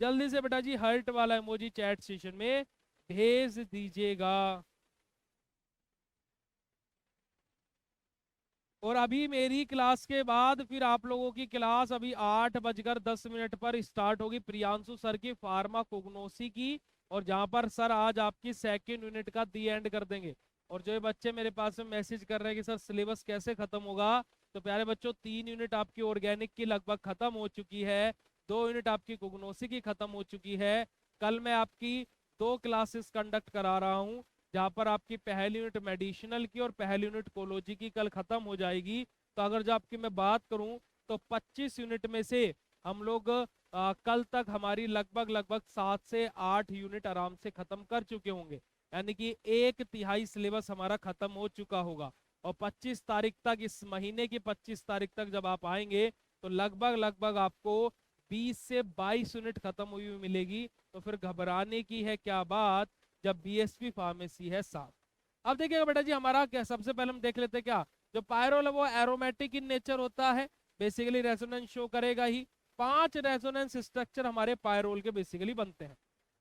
जल्दी से बेटा जी हार्ट वाला इमोजी चैट सेशन में भेज दीजिएगा। और अभी मेरी क्लास के बाद फिर आप लोगों की क्लास अभी 8:10 पर स्टार्ट होगी, प्रियांशु सर की फार्माकोग्नोसी की। और जहां पर सर आज आपकी सेकंड यूनिट का दी एंड कर देंगे। और जो ये बच्चे मेरे पास में मैसेज कर रहे हैं कि सर सिलेबस कैसे खत्म होगा, तो प्यारे बच्चों 3 यूनिट आपकी ऑर्गेनिक की लगभग खत्म हो चुकी है, 2 यूनिट आपकी कोग्नोसी की खत्म हो चुकी है। कल मैं आपकी 2 क्लासेस कंडक्ट करा रहा हूँ, जहां पर आपकी पहली यूनिट मेडिसिनल की और पहली यूनिट कोलोजी की कल खत्म हो जाएगी। तो अगर जो आपकी मैं बात करूं तो 25 यूनिट में से हम लोग कल तक हमारी लगभग लगभग 7 से 8 यूनिट आराम से खत्म कर चुके होंगे, यानी कि 1/3 सिलेबस हमारा खत्म हो चुका होगा। और 25 तारीख तक, इस महीने की 25 तारीख तक जब आप आएंगे तो लगभग लगभग आपको 20 से 22 यूनिट खत्म हुई हुई मिलेगी। तो फिर घबराने की है क्या बात, जब बीएसपी फार्मेसी है साथ। अब देखिएगा बेटा जी हमारा क्या, सबसे पहले हम देख लेते हैं क्या, जो पायरोल है वो एरोमेटिक इन नेचर होता है, बेसिकली रेजोनेंस शो करेगा ही। 5 रेजोनेंस स्ट्रक्चर हमारे पायरोल के बेसिकली बनते हैं।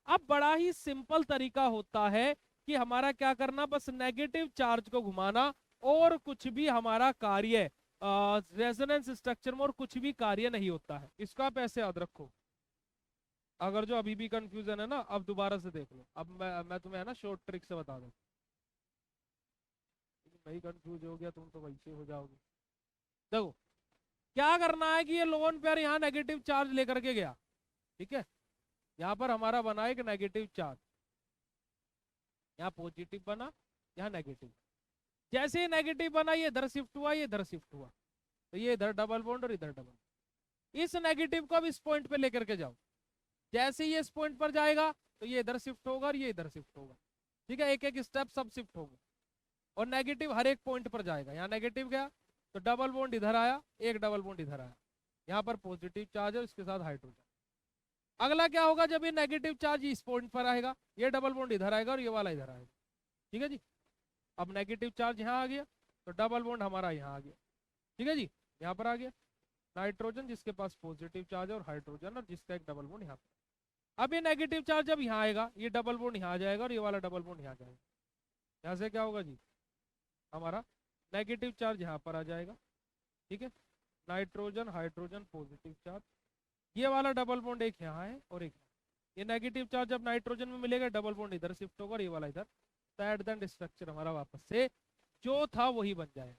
अब बड़ा ही सिंपल तरीका होता है कि हमारा क्या करना, बस नेगेटिव चार्ज को घुमाना, और कुछ भी हमारा कार्य रेजोनेंस स्ट्रक्चर में और कुछ भी कार्य नहीं होता है। इसको आप ऐसे याद रखो। अगर जो अभी भी कंफ्यूजन है ना, अब दोबारा से देख लो। अब मैं तुम्हें है ना शॉर्ट ट्रिक से बता दूं, नहीं कंफ्यूज हो गया तुम तो वैसे हो जाओगे। देखो क्या करना है कि ये लोन पेयर यहाँ नेगेटिव चार्ज लेकर के गया, ठीक है। यहाँ पर हमारा बना एक नेगेटिव चार्ज, यहाँ पॉजिटिव बना, यहाँ नेगेटिव। जैसे ही नेगेटिव बना ये इधर शिफ्ट हुआ, ये इधर शिफ्ट हुआ, तो ये इधर डबल बॉन्ड और इधर डबल। इस नेगेटिव को अब इस पॉइंट पे लेकर के जाओ। जैसे ही ये इस पॉइंट पर जाएगा तो ये इधर शिफ्ट होगा और ये इधर शिफ्ट होगा, ठीक है। एक एक स्टेप सब शिफ्ट होगा, और नेगेटिव हर एक पॉइंट पर जाएगा। यहाँ नेगेटिव गया तो डबल बॉन्ड इधर आया, एक डबल बॉन्ड इधर आया, यहाँ पर पॉजिटिव चार्ज है इसके साथ हाइड्रोजन। अगला क्या होगा, जब ये नेगेटिव चार्ज इस पॉइंट पर आएगा, ये डबल बॉन्ड इधर आएगा और ये वाला इधर आएगा, ठीक है जी। अब नेगेटिव चार्ज यहाँ आ गया तो डबल बॉन्ड हमारा यहाँ आ गया, ठीक है जी। यहाँ पर आ गया नाइट्रोजन जिसके पास पॉजिटिव चार्ज है और हाइड्रोजन, और जिसका एक डबल बॉन्ड यहाँ पर। अब ये नेगेटिव चार्ज जब यहाँ आएगा, ये डबल बॉन्ड यहाँ आ जाएगा और ये वाला डबल बॉन्ड यहाँ जाएगा। यहाँ से क्या होगा जी, हमारा नेगेटिव चार्ज यहाँ पर आ जाएगा, ठीक है। नाइट्रोजन हाइड्रोजन पॉजिटिव चार्ज, ये वाला डबल बॉन्ड एक यहाँ है और एक यहाँ। ये नेगेटिव चार्ज जब नाइट्रोजन में मिलेगा डबल बॉन्ड इधर शिफ्ट होगा और ये वाला इधर, तो एट द एंड स्ट्रक्चर हमारा वापस से जो था वही बन जाएगा।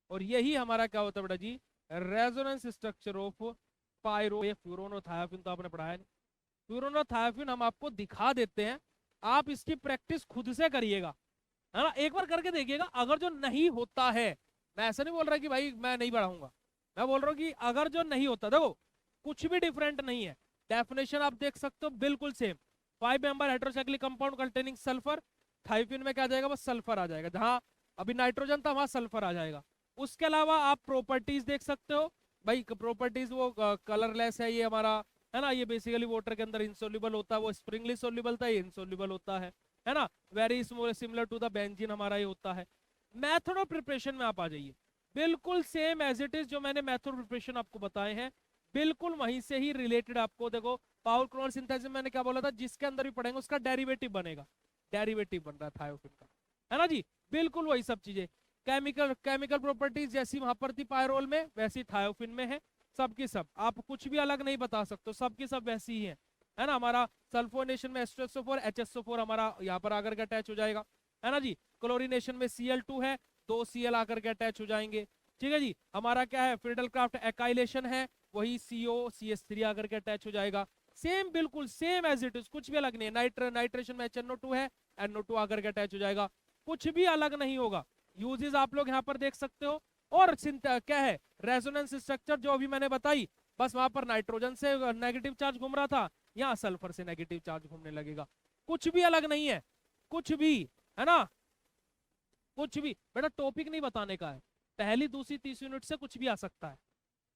और यही हमारा क्या होता है बेटा जी, रेजोनेंस स्ट्रक्चर ऑफ पायरो, ये फ्यूरोन और थायोफिन तो आपने पढ़ाया नहीं। फ्यूरोन और थायोफिन हम आपको दिखा देते हैं, आप इसकी प्रैक्टिस खुद से करिएगा, है ना, एक बार करके देखिएगा। अगर जो नहीं होता है, मैं ऐसा नहीं बोल रहा कि भाई मैं नहीं पढ़ाऊंगा, मैं बोल रहा हूँ कि अगर जो नहीं होता, देखो कुछ भी डिफरेंट नहीं है, डेफिनेशन आप देख सकते हो बिल्कुल same. 5 member heterocyclic compound containing sulphur, thiophene में क्या आ जाएगा, बस सल्फर आ जाएगा, जहां अभी नाइट्रोजन था वहां सल्फर आ जाएगा। उसके अलावा आप प्रॉपर्टीज देख सकते हो भाई, प्रॉपर्टीज वो कलरलेस है ये हमारा, है ना, ये बेसिकली वाटर के अंदर इंसोल्यूबल होता है, वो स्प्रिंगली सोल्यूबल था, ये इंसोल्यूबल होता है ना, very similar to the benzene हमारा ये होता है। मेथड ऑफ प्रिपरेशन में आप आ जाइए, बिल्कुल सेम एज इट इज जो मैंने मेथड प्रिपरेशन आपको बताए हैं, बिल्कुल वहीं से ही रिलेटेड आपको देखो। पाउल क्लोराइड सिंथेसिस मैंने क्या बोला था, जिसके अंदर भी पढ़ेंगे उसका डेरिवेटिव बनेगा, डेरिवेटिव बन रहा है थायोफिन का, है ना जी, बिल्कुल वही सब चीजें। केमिकल केमिकल प्रॉपर्टीज जैसी वहां पर थी पायरोल में, वैसी थायोफिन में है, सबकी सब, आप कुछ भी अलग नहीं बता सकते, सबकी सब वैसी ही है ना। हमारा सल्फोनेशन में H2SO4 HSO4 हमारा यहाँ पर आकर के अटैच हो जाएगा, है ना जी। क्लोरीनेशन में Cl2 है, 2 Cl आकर के अटैच हो जाएंगे, ठीक है जी। हमारा क्या है, फ्रीडलक्राफ्ट एकाइलेशन है, वही COCH3 आकर के अटैच हो जाएगा, सेम बिल्कुल सेम एज इट इज, कुछ भी अलग नहीं है। नाइट्रेशन में HNO2 है, NO2 आकर के अटैच हो जाएगा, कुछ भी अलग नहीं होगा। यूजेस आप लोग यहाँ पर देख सकते हो। और क्या है, रेजोनेंस स्ट्रक्चर जो अभी मैंने बताई, बस वहां पर नाइट्रोजन से नेगेटिव चार्ज घूम रहा था, यहाँ सल्फर से नेगेटिव चार्ज घूमने लगेगा, कुछ भी अलग नहीं है, कुछ भी, है ना, कुछ भी। बेटा टॉपिक नहीं बताने का है, पहली दूसरी तीसरी यूनिट से कुछ भी आ सकता है,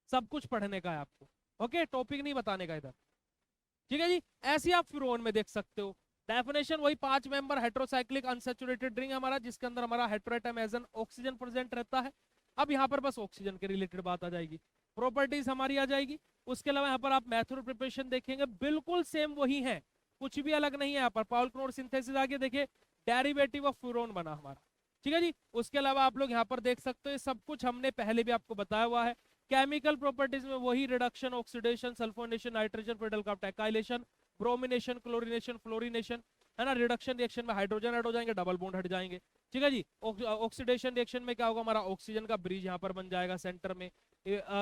सब कुछ पढ़ने का है आपको, ओके, टॉपिक नहीं बताने का इधर, ठीक है जी। ऐसे आप फ्यूरोन में देख सकते हो, डेफिनेशन वही 5 मेंबर हेट्रोसाइक्लिक अनसैचुरेटेड रिंग हमारा, जिसके अंदर हमारा heteroatom as an oxygen present रहता है। अब यहाँ पर बस ऑक्सीजन के रिलेटेड बात आ जाएगी, प्रॉपर्टीज हमारी आ जाएगी। उसके अलावा यहाँ पर आप मेथड प्रिपरेशन देखेंगे, बिल्कुल सेम वही है, कुछ भी अलग नहीं है। यहाँ पर पाउल क्लोराइड सिंथेसिस आगे देखिए, डेरिवेटिव ऑफ फ्यूरोन बना हमारा, ठीक है जी। उसके अलावा आप लोग यहाँ पर देख सकते हो, सब कुछ हमने पहले भी आपको बताया हुआ है। केमिकल प्रॉपर्टीज में वही reduction, oxidation, sulphonation, nitrogen Friedel Crafts acylation, bromination, chlorination, fluorination, है ना। रिडक्शन रिएक्शन में हाइड्रोजन ऐड हो जाएंगे, डबल बॉन्ड हट जाएंगे, ठीक है जी। ऑक्सीडेशन रिएक्शन में क्या होगा, हमारा ऑक्सीजन का ब्रिज यहाँ पर बन जाएगा सेंटर में।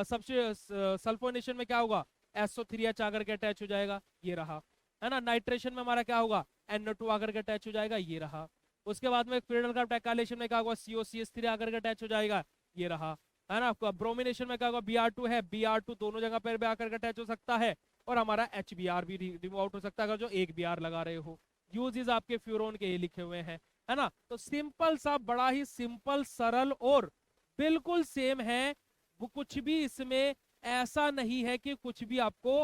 सबसे सल्फोनेशन में क्या होगा, SO3H आकर के अटैच हो जाएगा, ये रहा, है ना। नाइट्रेशन में हमारा क्या होगा, NO2 आकर के अटैच हो जाएगा, ये रहा। उसके बाद में फ्रीडलक्राफ्ट एकाइलेशन में क्या होगा, COCH3 आकर के अटैच हो जाएगा, ये रहा, है ना। ब्रोमिनेशन में क्या होगा, Br2 है, Br2 दोनों जगह पर भी आकर के अटैच हो सकता है, और हमारा HBr भी रिमूव आउट हो सकता है अगर जो एक Br लगा रहे हो। यूजेस आपके फ्यूरोन के ये लिखे हुए हैं, है ना। तो सिंपल सा, बड़ा ही सिंपल, सरल और बिल्कुल सेम है, वो कुछ भी इसमें ऐसा नहीं है कि कुछ भी आपको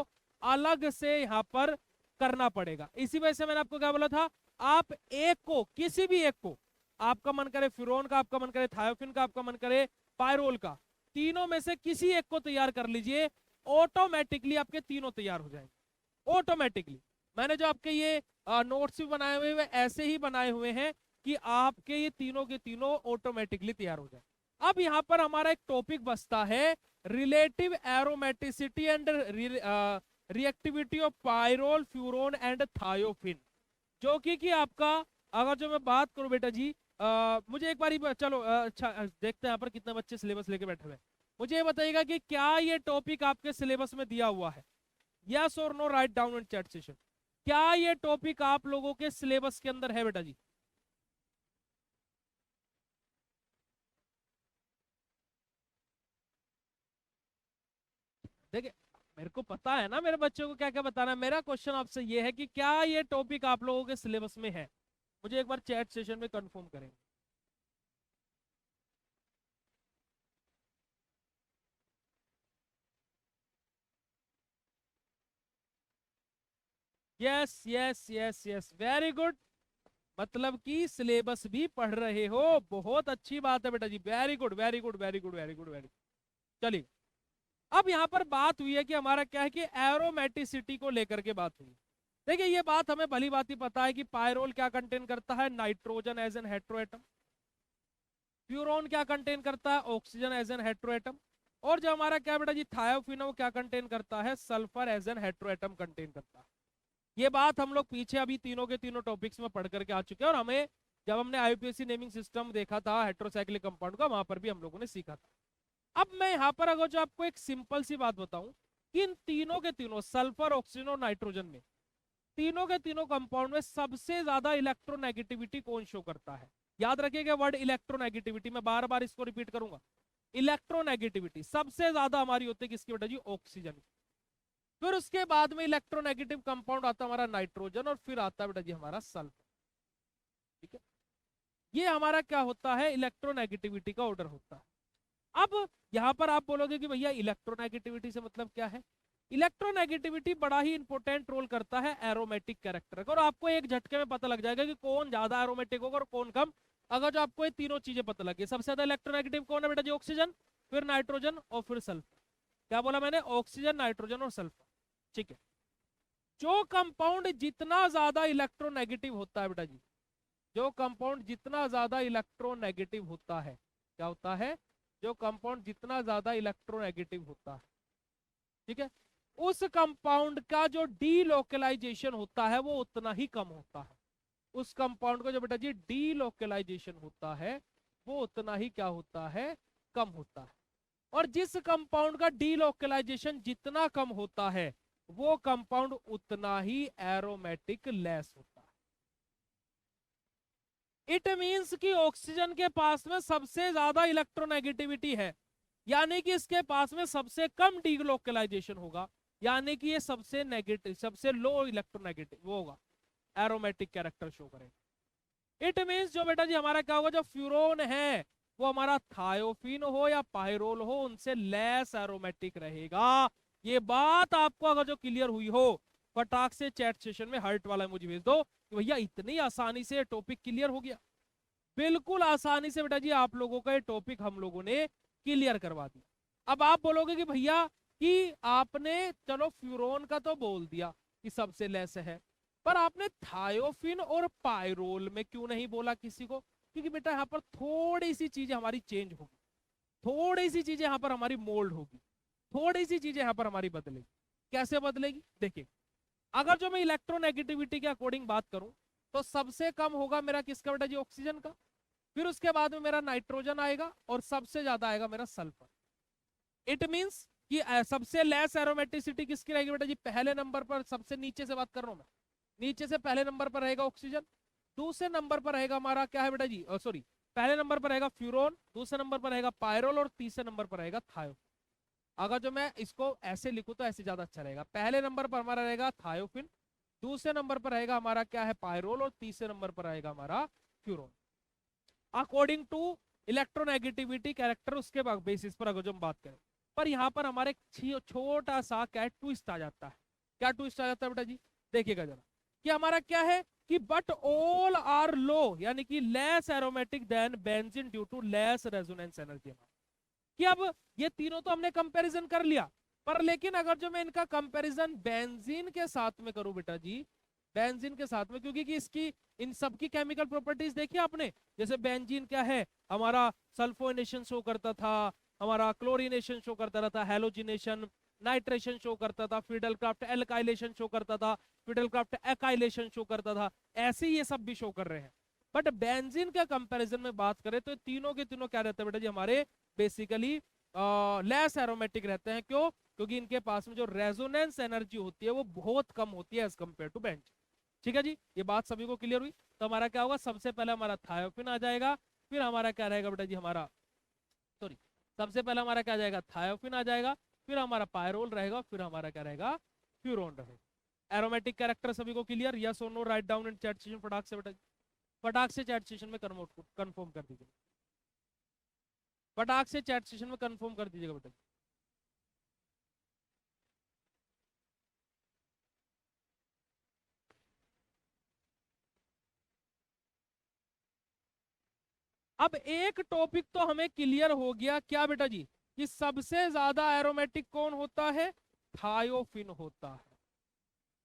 अलग से यहाँ पर करना पड़ेगा। इसी वजह से मैंने आपको क्या बोला था, आप एक को, किसी भी एक को, आपका मन करे फ्यूरोन का, आपका मन करे थायोफिन का, आपका मन करे पायरोल का, तीनों में से किसी एक को तैयार कर लीजिए, ऑटोमेटिकली आपके तीनों तैयार हो जाएंगे, ऑटोमेटिकली। मैंने जो आपके ये नोट्स भी बनाए हुए हैं ऐसे ही बनाए हुए हैं कि आपके ये तीनों के तीनों ऑटोमेटिकली तैयार हो जाए। अब यहाँ पर हमारा एक टॉपिक बचता है, relative aromaticity and reactivity of pyrrole, furan and thiophene, जो कि आपका, अगर जो मैं बात करूं बेटा जी, मुझे एक बार चलो अच्छा देखते हैं यहाँ पर कितने बच्चे सिलेबस लेके बैठे हुए हैं। मुझे ये बताइएगा कि क्या ये टॉपिक आपके सिलेबस में दिया हुआ है, यस और no, write down in chat session. क्या ये टॉपिक आप लोगों के सिलेबस के अंदर है बेटा जी? देखिए, मेरे को पता है ना मेरे बच्चों को क्या क्या बताना है। मेरा क्वेश्चन आपसे ये है कि क्या ये टॉपिक आप लोगों के सिलेबस में है? मुझे एक बार चैट सेशन में कंफर्म करें। Yes yes yes yes, very good, मतलब कि सिलेबस भी पढ़ रहे हो, बहुत अच्छी बात है बेटा जी, very good very good very good very good very. चलिए, अब यहाँ पर बात हुई है कि हमारा क्या है कि एरोमेटिसिटी को लेकर के बात हुई। देखिए, ये बात हमें भली बात ही पता है कि पायरोल क्या कंटेन करता है, नाइट्रोजन एज एन हेट्रोएटम। फ्यूरोन क्या कंटेन करता है, ऑक्सीजन एज एन हेट्रोएटम। और जो हमारा क्या बेटा जी थायोफिन, वो क्या कंटेन करता है, sulphur as an heteroatom contain करता है। ये बात हम लोग पीछे अभी तीनों के तीनों टॉपिक्स में पढ़ करके आ चुके हैं, और हमें जब हमने IUPAC नेमिंग सिस्टम देखा था हेट्रोसाइक्लिक कंपाउंड का, वहां पर भी हम लोगों ने सीखा था। अब मैं यहाँ पर अगर जो आपको एक सिंपल सी बात बताऊं, कि इन तीनों के तीनों सल्फर, ऑक्सीजन और नाइट्रोजन में, तीनों के तीनों कंपाउंड में सबसे ज्यादा इलेक्ट्रोनेगेटिविटी कौन शो करता है? याद रखिएगा वर्ड इलेक्ट्रोनेगेटिविटी, मैं बार बार इसको रिपीट करूंगा। इलेक्ट्रोनेगेटिविटी सबसे ज्यादा हमारी होती है किसकी बेटा जी? ऑक्सीजन की। फिर उसके बाद में इलेक्ट्रोनेगेटिव कंपाउंड आता है हमारा नाइट्रोजन, और फिर आता है बेटा जी हमारा सल्फर। ठीक है, ये हमारा क्या होता है? इलेक्ट्रोनेगेटिविटी का ऑर्डर होता है। अब यहां पर आप बोलोगे कि भैया इलेक्ट्रोनेगेटिविटी से मतलब क्या है? इलेक्ट्रोनेगेटिविटी बड़ा ही इंपॉर्टेंट रोल करता है एरोमेटिक कैरेक्टर का, और आपको एक झटके में पता लग जाएगा कि कौन ज्यादा एरोमेटिक होगा और कौन कम। अगर जो आपको ये तीनों चीजें पता लगी, सबसे ज्यादा इलेक्ट्रोनेगेटिव कौन है बेटा जी? ऑक्सीजन, फिर नाइट्रोजन और फिर सल्फर। क्या बोला मैंने? ऑक्सीजन, नाइट्रोजन और सल्फर। ठीक है, जो कंपाउंड जितना ज्यादा इलेक्ट्रोनेगेटिव होता है बेटा जी, जो कंपाउंड जितना ज्यादा इलेक्ट्रोनेगेटिव होता है, क्या होता है? जो कंपाउंड जितना ज्यादा इलेक्ट्रोनेगेटिव होता है, ठीक है, उस कंपाउंड का जो डीलोकलाइजेशन होता है वो उतना ही कम होता है। उस कंपाउंड का जो बेटा जी डीलोकलाइजेशन होता है वो उतना ही क्या होता है? कम होता है। और जिस कंपाउंड का डीलोकलाइजेशन जितना कम होता है वो कंपाउंड उतना ही एरोमेटिक लेस होता है। इट मींस कि ऑक्सीजन के पास में सबसे ज्यादा इलेक्ट्रोनेगेटिविटी है, यानी कि इसके पास में सबसे कम डीलोकलाइजेशन होगा, यानी कि ये सबसे नेगेटिव, सबसे लो इलेक्ट्रोनेगेटिव वो होगा, एरोमेटिक कैरेक्टर शो करेगा। इट मींस जो बेटा जी हमारा क्या होगा? जो फ्यूरोन है वो हमारा थायोफिन हो या पायरोल हो, उनसे लेस एरोमेटिक रहेगा। ये बात आपको अगर जो क्लियर हुई हो, फटाक से चैट सेशन में हार्ट वाला मुझे भेज दो कि भैया इतनी आसानी से टॉपिक क्लियर हो गया। बिल्कुल आसानी से बेटा जी आप लोगों का ये टॉपिक हम लोगों ने क्लियर करवा दिया। अब आप बोलोगे कि भैया कि आपने चलो फ्यूरोन का तो बोल दिया कि सबसे लेस है, पर आपने थायोफिन और पायरोल में क्यों नहीं बोला किसी को? क्योंकि बेटा यहाँ पर थोड़ी सी चीजें हमारी चेंज होगी, थोड़ी सी चीजें यहाँ पर हमारी मोल्ड होगी, थोड़ी सी चीजें यहाँ पर हमारी बदलेगी। कैसे बदलेगी? देखिए, अगर जो मैं इलेक्ट्रोनेगेटिविटी के अकॉर्डिंग बात करूं तो सबसे कम होगा मेरा किसका बेटा जी? ऑक्सीजन का। फिर उसके बाद में मेरा नाइट्रोजन आएगा और सबसे ज्यादा आएगा मेरा सल्फर। इट मींस कि सबसे लेस एरोमेटिसिटी किसकी रहेगी बेटा जी? पहले नंबर पर, सबसे नीचे से बात कर रहा हूं मैं, नीचे से पहले नंबर पर रहेगा ऑक्सीजन, दूसरे नंबर पर रहेगा हमारा क्या है बेटा जी? सॉरी, पहले नंबर पर रहेगा फ्यूरोन, दूसरे नंबर पर रहेगा पायरोल और तीसरे नंबर पर रहेगा थायो। अगर जो मैं इसको ऐसे लिखूं तो ऐसे ज्यादा अच्छा रहेगा। पहले नंबर पर हमारा रहेगा थायोफिन, दूसरे नंबर पर रहेगा हमारा क्या है? पायरोल, और तीसरे नंबर पर रहेगा हमारा फ्यूरोन, अकॉर्डिंग टू इलेक्ट्रोनेगेटिविटी कैरेक्टर। उसके बेसिस पर अगर जो हम बात करें, पर यहाँ पर हमारे छोटा सा क्या ट्विस्ट आ जाता है। क्या ट्विस्ट आ जाता है बेटा जी? देखिएगा जरा कि हमारा क्या है कि बट ऑल आर लो, यानी कि less aromatic than benzene due to less resonance energy. कि अब ये तीनों तो हमने कंपैरिजन कर लिया, पर लेकिन अगर जो मैं इनका कंपैरिजन बेंजीन के साथ में करूं बेटा जी, बेंजीन के साथ में, क्योंकि कि इसकी इन सब की केमिकल प्रॉपर्टीज देखी आपने। जैसे बेंजीन क्या है? हमारा सल्फोनेशन शो करता था, हमारा क्लोरीनेशन शो करता रहता, हेलोजिनेशन, नाइट्रेशन शो करता था, फिडलक्राफ्ट एल्काइलेशन शो करता था, फिडलक्राफ्ट एकाइलेशन शो करता था, ऐसे ही ये सब भी शो कर रहे हैं। बट बेंजीन के कंपैरिजन में बात करें तो तीनों के तीनों क्या रहते हैं बेटा जी? हमारे बेसिकली लेस एरोमेटिक रहते हैं। क्यों? क्योंकि इनके पास में जो रेजोनेंस एनर्जी होती है वो बहुत कम होती है एज कंपेयर टू बेंजीन। ठीक है जी, ये बात सभी को क्लियर हुई? तो हमारा क्या होगा? सबसे पहले हमारा थायोफिन आ जाएगा, फिर हमारा क्या रहेगा बेटा जी? हमारा सॉरी, सबसे पहले हमारा क्या आ जाएगा? थायोफिन आ जाएगा, फिर हमारा पायरोल रहेगा, फिर हमारा क्या रहेगा? फ्यूरोन रहेगा। एरोमेटिक कैरेक्टर सभी को क्लियर? यस और no? Write down in chat session फटाक से बेटा, फटाक से चैट सेशन में कंफर्म कर दीजिए, फटाक से चैट सेशन में कंफर्म कर दीजिएगा बेटा। अब एक टॉपिक तो हमें क्लियर हो गया, क्या बेटा जी? कि सबसे ज्यादा एरोमेटिक कौन होता है? थायोफिन होता है।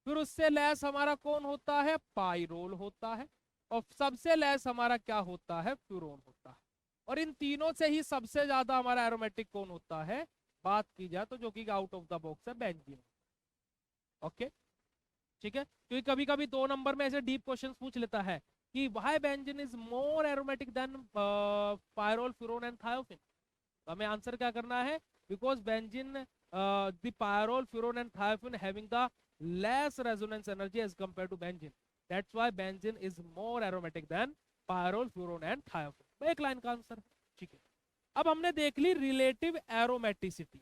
फिर उससे लेस हमारा कौन होता है? पाइरोल होता है। और सबसे लेस हमारा क्या होता है? फ्यूरोन होता है। और इन तीनों से ही सबसे ज्यादा हमारा एरोमेटिक कौन होता है बात की जाए तो, जो कि आउट ऑफ द बॉक्स है बेंजीन। ओके, ठीक है, क्योंकि कभी कभी 2 नंबर में ऐसे डीप क्वेश्चंस पूछ लेता है कि why benzene is more aromatic than pyrrole, furan and thiophene. तो हमें आंसर क्या करना है? Because benzene the pyrrole, furan and thiophene having the less resonance energy as compared to benzene. That's why benzene is more aromatic than pyrrole, furan and thiophene. एक line का answer, ठीक है। अब हमने देख ली रिलेटिव एरोमेटिसिटी,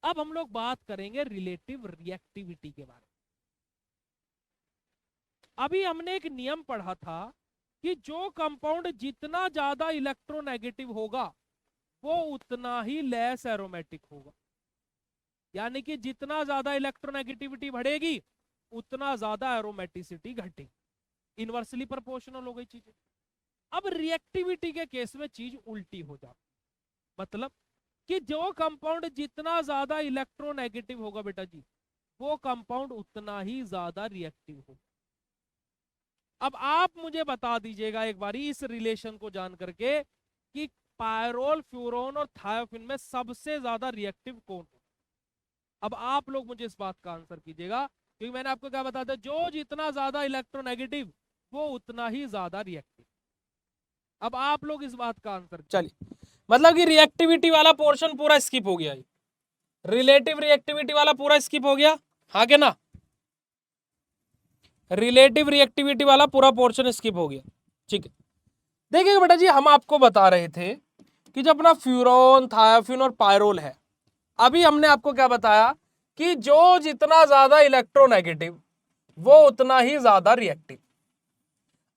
अब हम लोग बात करेंगे रिलेटिव रिएक्टिविटी के बारे में। अभी हमने एक नियम पढ़ा था कि जो कंपाउंड जितना ज्यादा इलेक्ट्रोनेगेटिव होगा वो उतना ही लेस एरोमेटिक होगा, यानी कि जितना ज्यादा इलेक्ट्रोनेगेटिविटी बढ़ेगी उतना ज्यादा एरोमेटिसिटी घटेगी, इनवर्सली प्रोपोर्शनल हो गई चीजें। अब रिएक्टिविटी के केस में चीज उल्टी हो जाती, मतलब कि जो कंपाउंड जितना ज्यादा इलेक्ट्रोनेगेटिव होगा बेटा जी, वो कंपाउंड उतना ही ज्यादा रिएक्टिव होगा। अब आप मुझे बता दीजिएगा एक बारी इस रिलेशन को जान करके कि पायरोल, फ्यूरोन और थायोफिन में सबसे ज्यादा रिएक्टिव कौन है। अब आप लोग मुझे इस बात का आंसर कीजिएगा, क्योंकि मैंने आपको क्या बताया था, जो जितना ज्यादा इलेक्ट्रोनेगेटिव वो उतना ही ज्यादा रिएक्टिव। अब आप लोग इस बात का आंसर, चलिए मतलब कि रिएक्टिविटी वाला पोर्शन पूरा स्किप हो गया, रिलेटिव रिएक्टिविटी वाला पूरा स्किप हो गया, हाँ क्या ना, रिलेटिव रिएक्टिविटी वाला पूरा पोर्शन स्किप हो गया, ठीक है। देखिए बेटा जी, हम आपको बता रहे थे कि जो अपना फ्यूरोन, थायोफिन और पायरोल है, अभी हमने आपको क्या बताया कि जो जितना ज्यादा इलेक्ट्रोनेगेटिव वो उतना ही ज्यादा रिएक्टिव।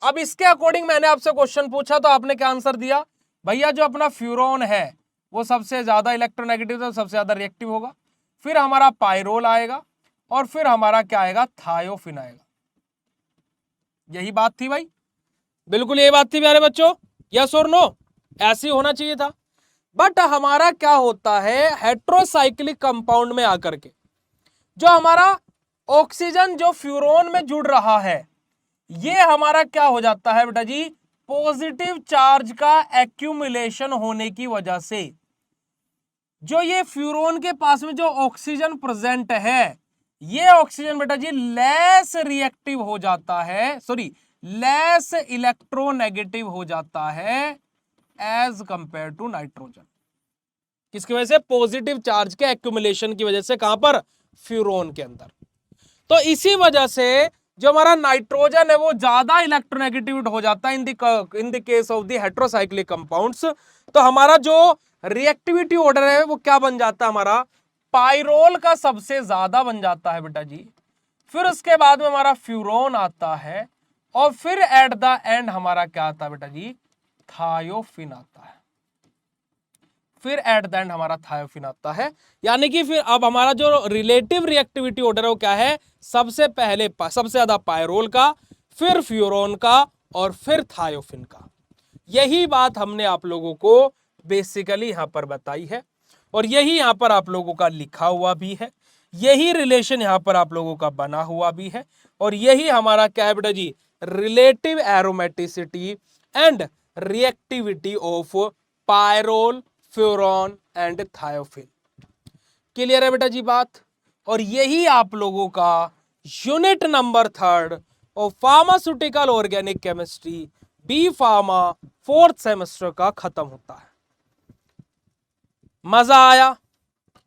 अब इसके अकॉर्डिंग मैंने आपसे क्वेश्चन पूछा तो आपने क्या आंसर दिया, भैया जो अपना फ्यूरोन है वो सबसे ज्यादा इलेक्ट्रोनेगेटिव तो सबसे ज्यादा रिएक्टिव होगा, फिर हमारा पायरोल आएगा और फिर हमारा क्या आएगा, थायोफिन आएगा। यही बात थी भाई, बिल्कुल यही बात थी प्यारे बच्चों, यस और नो, ऐसे होना चाहिए था। बट हमारा क्या होता है, हेट्रोसाइक्लिक कंपाउंड में आकर के जो हमारा ऑक्सीजन जो फ्यूरोन में जुड़ रहा है, ये हमारा क्या हो जाता है बेटा जी, पॉजिटिव चार्ज का एक्यूमुलेशन होने की वजह से जो ये फ्यूरोन के पास में जो ऑक्सीजन प्रेजेंट है, ये ऑक्सीजन बेटा जी लेस रिएक्टिव हो जाता है, सॉरी लेस इलेक्ट्रोनेगेटिव हो जाता है एज कंपेयर टू नाइट्रोजन। किसकी वजह से, पॉजिटिव चार्ज के एक्यूमुलेशन की वजह से, कहां पर, फ्यूरोन के अंदर। तो इसी वजह से जो हमारा नाइट्रोजन है वो ज्यादा इलेक्ट्रोनेगेटिव हो जाता है in the case of the heterocyclic compounds. तो हमारा जो रिएक्टिविटी ऑर्डर है वो क्या बन जाता है, हमारा पायरोल का सबसे ज्यादा बन जाता है बेटा जी, फिर उसके बाद में हमारा फ्यूरोन आता है और फिर एट द एंड हमारा क्या आता है बेटा जी, थायोफिन आता है, फिर एट द एंड हमारा थायोफिन आता है। यानी कि फिर अब हमारा जो रिलेटिव रिएक्टिविटी ऑर्डर है वो क्या है, सबसे पहले सबसे ज्यादा पायरोल का, फिर फ्यूरोन का और फिर थायोफिन का। यही बात हमने आप लोगों को बेसिकली यहां पर बताई है और यही यहां पर आप लोगों का लिखा हुआ भी है, यही रिलेशन यहां पर आप लोगों का बना हुआ भी है और यही हमारा क्या है बेटा जी, relative aromaticity and reactivity of pyrrole, furan and thiophene. Clear है बेटा जी बात। और यही आप लोगों का unit number 3 of pharmaceutical organic chemistry B pharma 4th semester का खत्म होता है। मजा आया,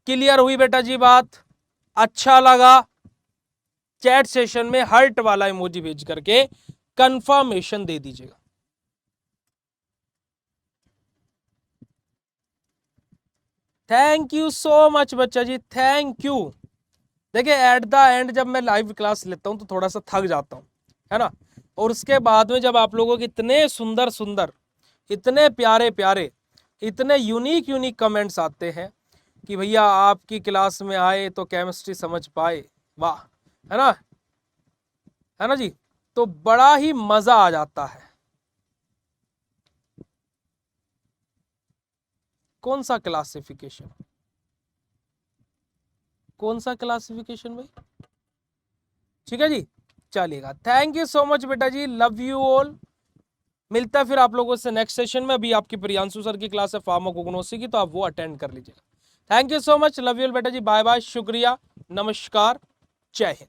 क्लियर हुई बेटा जी बात, अच्छा लगा, चैट सेशन में हार्ट वाला इमोजी भेज करके कंफर्मेशन दे दीजिएगा। थैंक यू सो मच बच्चा जी, थैंक यू। देखिए एट द एंड जब मैं लाइव क्लास लेता हूं तो थोड़ा सा थक जाता हूं, है ना, और उसके बाद में जब आप लोगों के इतने सुंदर सुंदर, इतने प्यारे प्यारे, इतने यूनिक यूनिक कमेंट्स आते हैं कि भैया आपकी क्लास में आए तो केमिस्ट्री समझ पाए, वाह, है ना, है ना जी, तो बड़ा ही मजा आ जाता है। कौन सा क्लासिफिकेशन, कौन सा क्लासिफिकेशन भाई, ठीक है जी, चलिएगा। थैंक यू सो मच बेटा जी, लव यू ऑल। मिलता है फिर आप लोगों से नेक्स्ट सेशन में। अभी आपकी प्रियांशु सर की क्लास है फार्माकोग्नोसी की, तो आप वो अटेंड कर लीजिएगा। Thank you so much, love you all बेटा जी, बाय बाय, शुक्रिया, नमस्कार, जय हिंद।